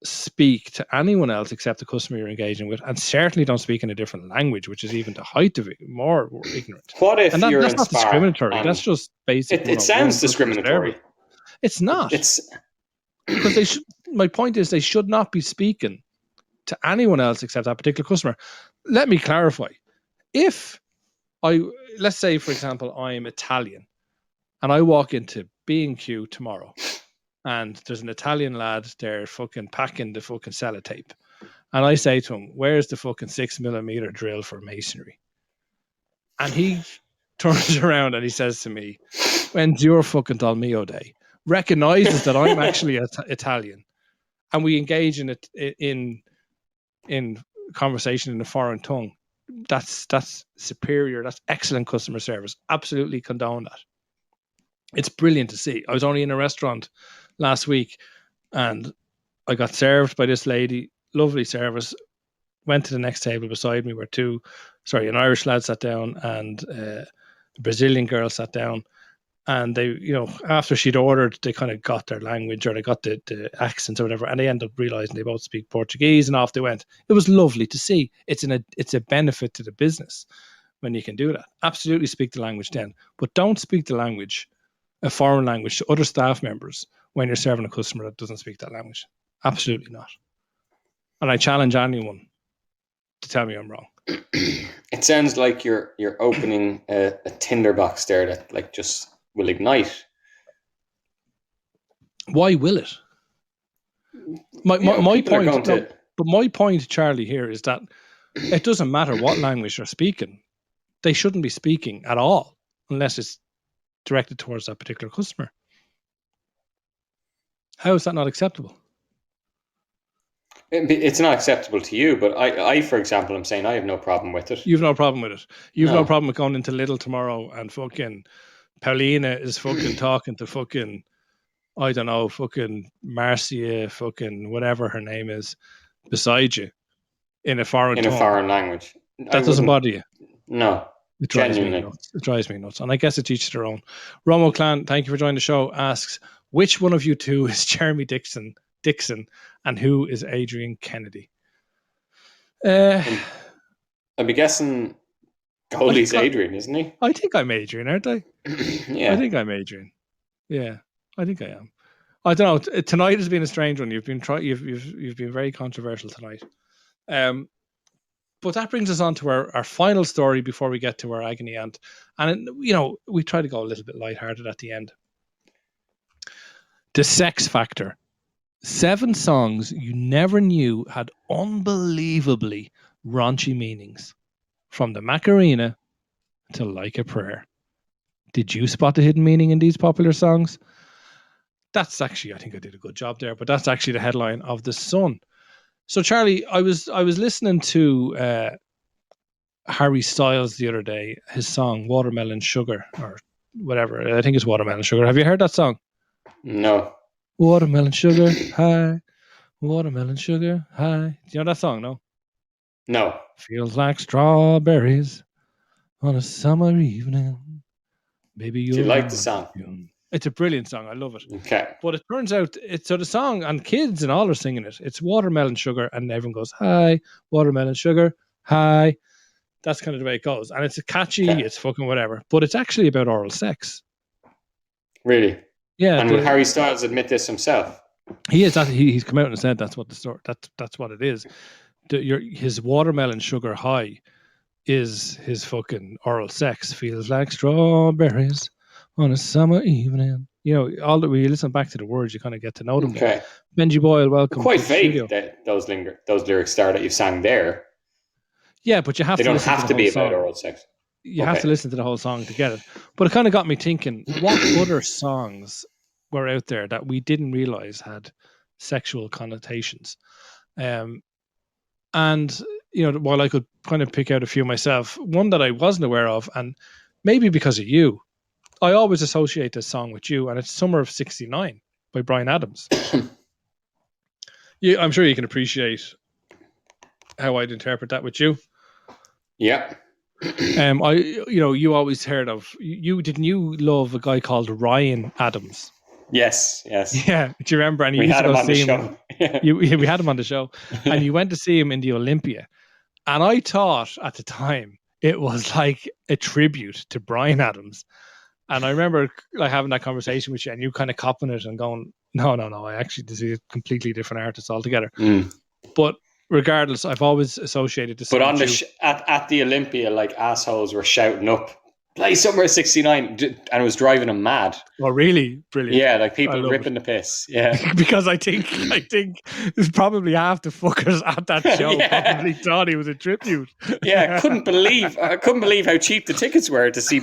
speak to anyone else except the customer you're engaging with, and certainly don't speak in a different language, which is even the height of it, more ignorant. What if and you're that's in not Spa discriminatory. and That's just basic. it sounds 101 discriminatory. service. It's not. It's because they should. My point is, they should not be speaking to anyone else except that particular customer. Let me clarify. If let's say, for example, I'm Italian, and I walk into B&Q tomorrow, and there's an Italian lad there fucking packing the fucking sellotape, and I say to him, "Where's the fucking 6mm drill for masonry?" And he turns around and he says to me, "When's your fucking Dal Mio day?" Recognizes that I'm actually Italian, and we engage in it in conversation in a foreign tongue. That's superior. That's excellent customer service. Absolutely condone that. It's brilliant to see. I was only in a restaurant last week, and I got served by this lady. Lovely service. Went to the next table beside me where an Irish lad sat down and a Brazilian girl sat down. And they, after she'd ordered, they kind of got their language, or they got the accents or whatever, and they ended up realizing they both speak Portuguese, and off they went. It was lovely to see. It's a benefit to the business when you can do that. Absolutely speak the language then, but don't speak the language, a foreign language, to other staff members when you're serving a customer that doesn't speak that language. Absolutely not. And I challenge anyone to tell me I'm wrong. It sounds like you're opening a tinderbox there that like just will ignite. Why will it? My point, but my point, Charlie, here is that it doesn't matter what language they're speaking. They shouldn't be speaking at all unless it's directed towards that particular customer. How is that not acceptable? It's not acceptable to you, but I, for example, am saying I have no problem with it. You've no problem with it. You've no problem with going into Lidl tomorrow and fucking Paulina is fucking talking to fucking, I don't know, fucking Marcia, fucking whatever her name is, beside you in a foreign language. That doesn't bother you? No. It drives me nuts. It drives me nuts. And I guess it's each their own. Romo Clan, thank you for joining the show, asks, which one of you two is Jeremy Dixon and who is Adrian Kennedy? I'd be guessing Goldie's Adrian, isn't he? I think I'm Adrian, aren't I? Yeah. I think I'm Adrian. Yeah, I think I am. I don't know. Tonight has been a strange one. You've been very controversial tonight. But that brings us on to our final story before we get to our agony aunt. And, we try to go a little bit lighthearted at the end. The Sex Factor. 7 songs you never knew had unbelievably raunchy meanings. From the Macarena to Like a Prayer. Did you spot the hidden meaning in these popular songs? That's actually, I think I did a good job there, but that's actually the headline of The Sun. So, Charlie, I was listening to Harry Styles the other day, his song Watermelon Sugar, or whatever. I think it's Watermelon Sugar. Have you heard that song? No. Watermelon sugar high, watermelon sugar high. Do you know that song? No. Feels like strawberries on a summer evening. Baby, do you like the song? It's a brilliant song. I love it. Okay. But it turns out, so the song, and kids and all are singing it. It's watermelon sugar, and everyone goes, hi, watermelon sugar, hi. That's kind of the way it goes. And it's catchy, it's fucking whatever. But it's actually about oral sex. Really? Yeah. And will Harry Styles admit this himself? He is. He's come out and said that's what the story. That's what it is. His watermelon sugar high is his fucking oral sex. Feels like strawberries on a summer evening. All that when you listen back to the words, you kind of get to know them. Okay. Benji Boyle, welcome. Quite vague that those lyrics are that you sang there. Yeah, but you have. They to don't have to be about oral sex. you have to listen to the whole song to get it. But it kind of got me thinking, what other songs were out there that we didn't realize had sexual connotations? And, while I could kind of pick out a few myself, one that I wasn't aware of, and maybe because of you, I always associate this song with you, and it's Summer of '69 by Bryan Adams. I'm sure you can appreciate how I'd interpret that with you. Yeah. You always heard of didn't you love a guy called Ryan Adams? Yes. Yeah, do you remember? And you used to go see him. We had him on the show, and you went to see him in the Olympia. And I thought at the time it was like a tribute to Bryan Adams. And I remember like having that conversation with you, and you kind of copping it and going, "No, I actually see a completely different artist altogether." But regardless, I've always associated this. But on at the Olympia, like assholes were shouting up, "Play Summer of '69," and it was driving them mad. Oh, really? Brilliant! Yeah, like people ripping the piss. Yeah, because I think there's probably half the fuckers at that show probably thought he was a tribute. Yeah, I couldn't believe how cheap the tickets were to see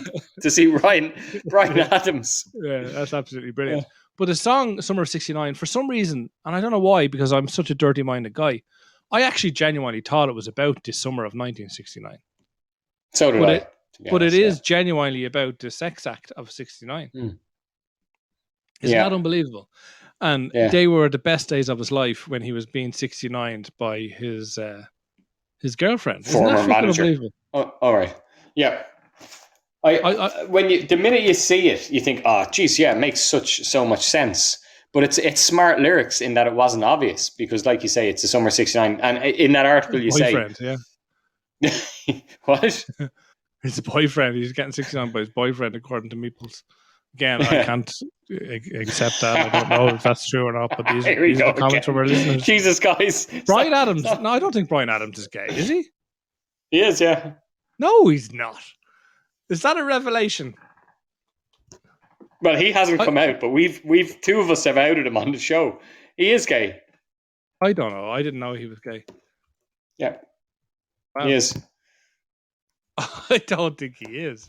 Bryan Adams. Yeah, that's absolutely brilliant. Yeah. But the song "Summer of '69," for some reason, and I don't know why, because I'm such a dirty-minded guy, I actually genuinely thought it was about the summer of 1969. So did I. But it is genuinely about the sex act of '69. Isn't that unbelievable? And they were the best days of his life when he was being 69'd by his girlfriend. Former manager. Oh, all right. Yeah. The minute you see it, you think, oh, geez, yeah, it makes so much sense. But it's smart lyrics in that it wasn't obvious because, like you say, it's the summer '69. And in that article, you boyfriend, say... Yeah. What? His boyfriend. He's getting 69 by his boyfriend, according to Meeples. Again, I can't accept that. I don't know if that's true or not, but these are the comments from our listeners. Jesus, guys. Bryan Adams. No, I don't think Bryan Adams is gay, is he? He is, yeah. No, he's not. Is that a revelation? Well, he hasn't come out, but we've two of us have outed him on the show. He is gay. I don't know. I didn't know he was gay. Yeah. Wow. He is. I don't think he is.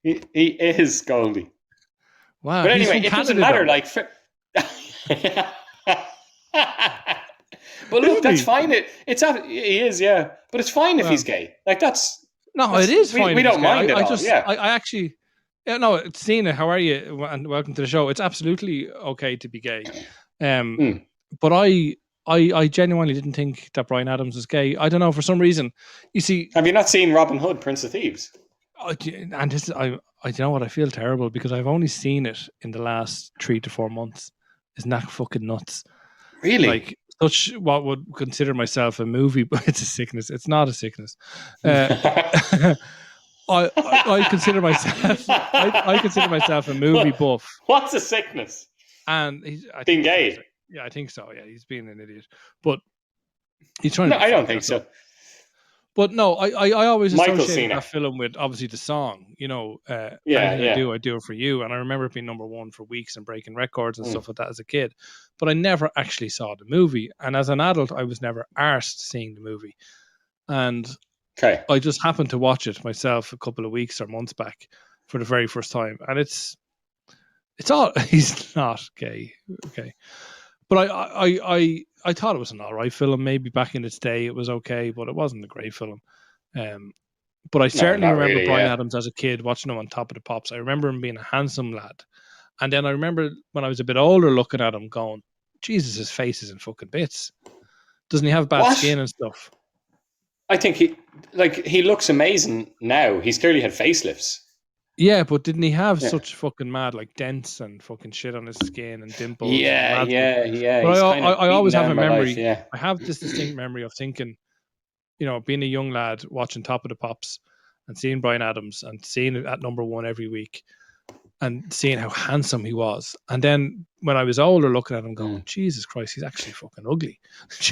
He is, Goldie. Wow. But anyway, it doesn't matter. Like, but look, that's fine. He is, yeah. But it's fine if he's gay. Like it is fine. We don't mind it. I actually. Yeah, no, Sina, how are you? And welcome to the show. It's absolutely okay to be gay. But I genuinely didn't think that Bryan Adams was gay. I don't know, for some reason. You see, have you not seen Robin Hood, Prince of Thieves? And this is, I know what, I feel terrible because I've only seen it in the last 3 to 4 months. Isn't that fucking nuts? Really? Like such what would consider myself a movie, but it's a sickness. It's not a sickness. I consider myself. I consider myself a movie buff. What's a sickness? And being gay. Yeah, I think so. Yeah, he's being an idiot, but he's trying. No, I don't think so. But no, I always associate that film with obviously the song. I do it for you, and I remember it being number one for weeks and breaking records and stuff like that as a kid. But I never actually saw the movie, and as an adult, I was never arsed seeing the movie. And I just happened to watch it myself a couple of weeks or months back for the very first time, and it's all. He's not gay, okay. But I thought it was an all right film. Maybe back in its day it was okay, but it wasn't a great film. But I certainly remember Bryan Adams as a kid watching him on Top of the Pops. I remember him being a handsome lad. And then I remember when I was a bit older looking at him going, Jesus, his face is in fucking bits. Doesn't he have bad skin and stuff? I think he looks amazing now. He's clearly had facelifts. Yeah, but didn't he have such fucking mad like dents and fucking shit on his skin and dimples? Yeah. But I always have a memory. Life, I have this distinct memory of thinking, being a young lad watching Top of the Pops and seeing Bryan Adams and seeing it at number one every week and seeing how handsome he was. And then when I was older looking at him going, Jesus Christ, he's actually fucking ugly.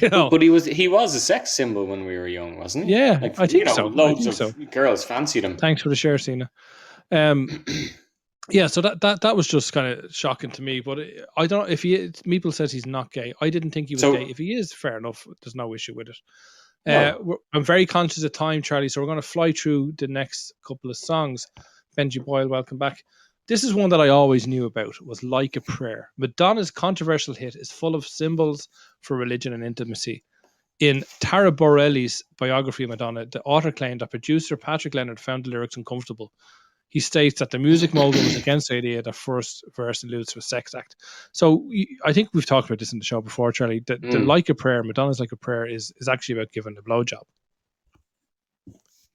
But he was a sex symbol when we were young, wasn't he? Yeah, I think so. Loads of girls fancied him. Thanks for the share, Sina. Yeah, so that was just kind of shocking to me. But I don't know if Meeple says he's not gay. I didn't think he was gay. If he is, fair enough. There's no issue with it. I'm very conscious of time, Charlie, so we're going to fly through the next couple of songs. Benji Boyle, welcome back. This is one that I always knew about. It was Like a Prayer. Madonna's controversial hit is full of symbols for religion and intimacy. In Tara Borelli's biography of Madonna, the author claimed that producer Patrick Leonard found the lyrics uncomfortable. He states that the music mogul was against the idea that first verse alludes to a sex act. So I think we've talked about this in the show before, Charlie. The Like a Prayer, Madonna's Like a Prayer, is actually about giving a blowjob.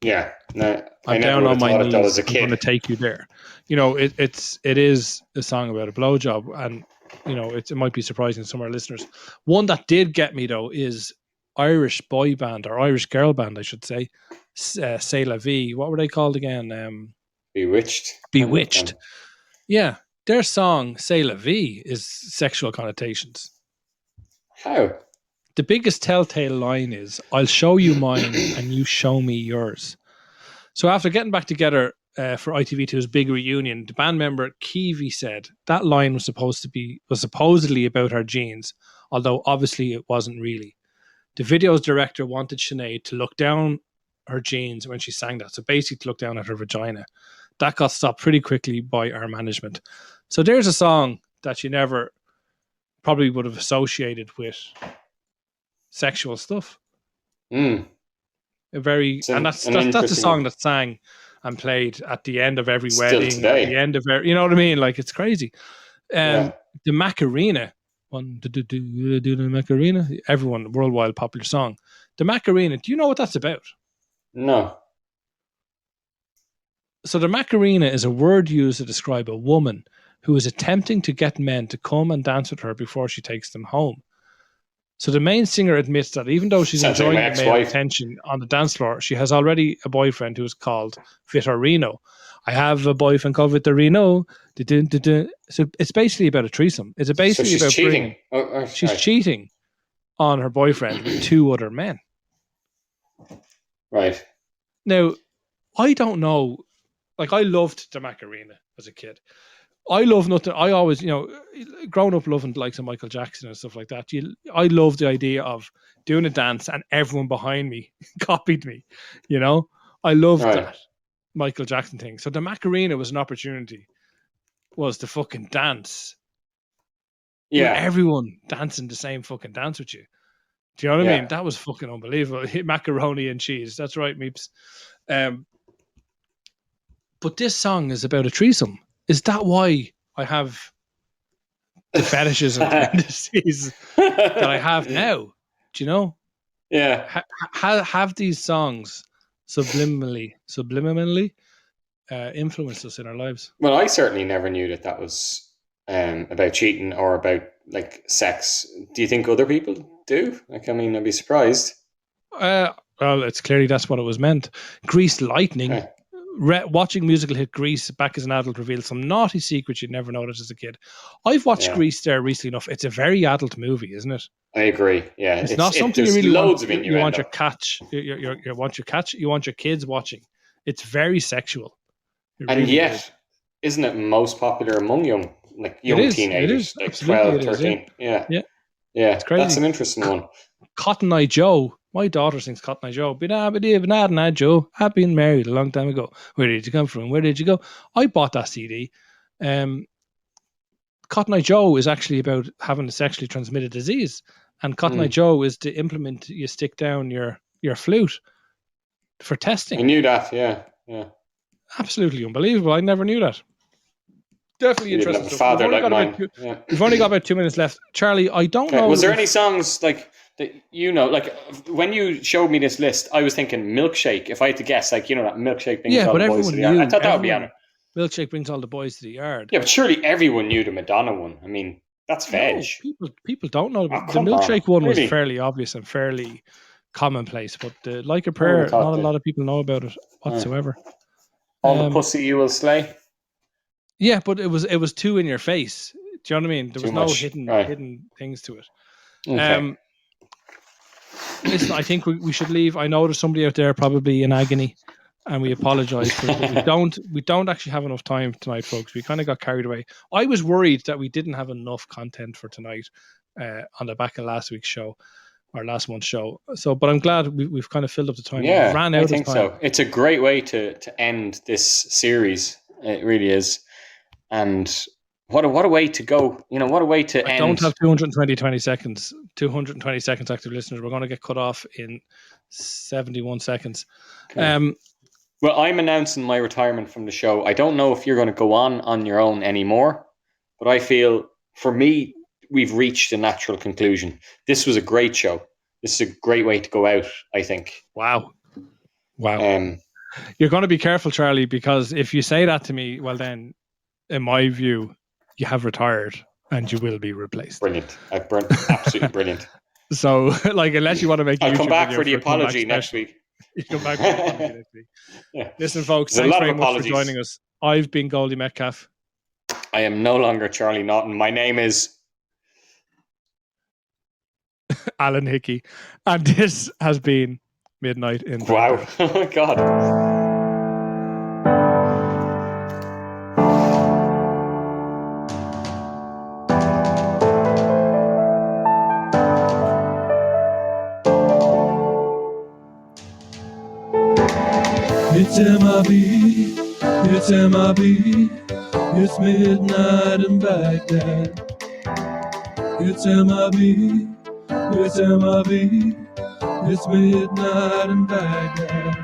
Yeah, no, I'm down on my knees. I'm going to take you there. It is a song about a blowjob, and it might be surprising to some of our listeners. One that did get me though is Irish boy band, or Irish girl band, I should say. C'est la vie. What were they called again? Bewitched. Yeah, their song C'est la vie is sexual connotations. How? The biggest telltale line is, I'll show you mine and you show me yours. So after getting back together for ITV2's big reunion, the band member Kiwi said that line was supposedly about her jeans, although obviously it wasn't really. The video's director wanted Sinead to look down her jeans when she sang that, so basically to look down at her vagina. That got stopped pretty quickly by our management. So there's a song that you never probably would have associated with sexual stuff. And that's a song that's sang and played at the end of every wedding, today. At the end of every, you know what I mean? Like, it's crazy. The Macarena, the Macarena, everyone, worldwide popular song. The Macarena, do you know what that's about? No. So the Macarena is a word used to describe a woman who is attempting to get men to come and dance with her before she takes them home. So the main singer admits that even though she's enjoying the male attention on the dance floor, she has already a boyfriend who is called Vitorino. I have a boyfriend called Vitorino. So it's basically about a threesome. It's basically about cheating. She's cheating on her boyfriend with two other men. Right. Now, I don't know. Like, I loved the Macarena as a kid. I love nothing. I always, growing up loving the likes of Michael Jackson and stuff like that. I love the idea of doing a dance and everyone behind me copied me. I loved that Michael Jackson thing. So the Macarena was an opportunity, was to fucking dance. Yeah. With everyone dancing the same fucking dance with you. Do you know what I mean? That was fucking unbelievable. Macaroni and cheese. That's right, Meeps. But this song is about a threesome. Is that why I have the fetishes and tendencies that I have now? Do you know? Yeah. Have these songs subliminally influenced us in our lives? Well, I certainly never knew that was about cheating or about like sex. Do you think other people do? Like, I mean, I'd be surprised. Well, it's clearly that's what it was meant. Greased Lightning. Okay. Watching musical hit Grease back as an adult revealed some naughty secrets you'd never noticed as a kid. I've watched Grease there recently enough. It's a very adult movie, isn't it? I agree. Yeah, it's not something you really loads want. Of you want your catch. You want your catch. You want your kids watching. It's very sexual. And really yet, isn't it most popular among young teenagers, like 12, 13? Yeah. It's crazy. That's an interesting one. Cotton Eye Joe. My daughter sings Cotton Eye Joe. Joe. I've been married a long time ago. Where did you come from? Where did you go? I bought that CD. Cotton Eye Joe is actually about having a sexually transmitted disease. And Cotton Eye Joe is the implement you stick down your flute for testing. I knew that, yeah. Absolutely unbelievable. I never knew that. Definitely interesting. Father like mine. We've only got about 2 minutes left. Charlie, I don't know. Was there any songs like that, like when you showed me this list, I was thinking Milkshake. If I had to guess, like, that Milkshake brings all the boys to the yard. I thought that would be on it. Milkshake brings all the boys to the yard. Yeah, but surely everyone knew the Madonna one. I mean, that's veg. No, people don't know. The Milkshake one was fairly obvious and fairly commonplace, but the Like a Prayer, not a lot of people know about it whatsoever. All the pussy you will slay. Yeah, but it was too in your face. Do you know what I mean? There was no hidden things to it. Okay. Listen, I think we should leave. I know there's somebody out there probably in agony, and we apologize for it. But we don't actually have enough time tonight, folks. We kind of got carried away. I was worried that we didn't have enough content for tonight on the back of last week's show. our last month's show. So, but I'm glad we've kind of filled up the time. Yeah, We've ran out I think of time. so. It's a great way to end this series. It really is. And what a way to go. What a way to end. Don't have 220 seconds. 220 seconds active listeners. We're going to get cut off in 71 seconds. Okay. Well, I'm announcing my retirement from the show. I don't know if you're going to go on your own anymore, but I feel, for me, we've reached a natural conclusion. This was a great show. This is a great way to go out, I think. Wow. You're going to be careful, Charlie, because if you say that to me, well then, in my view, you have retired and you will be replaced. Brilliant. Absolutely brilliant. So, unless you want to make I'll come back for the apology next week. You come back for the apology next week. Yeah. Listen, folks, There's thanks very much for joining us. I've been Goldie Metcalf. I am no longer Charlie Naughton. My name is Alan Hickey. And this has been Midnight in Baghdad. Wow. Oh my God. It's MIB, it's MIB, it's midnight in Baghdad. It's MIB, it's MIB, it's midnight in Baghdad.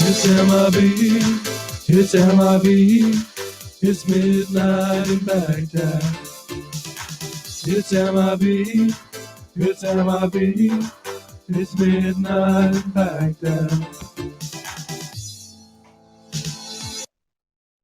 It's MIB, it's MIB, it's midnight in Baghdad. It's MIB, it's MIB, it's midnight in Baghdad.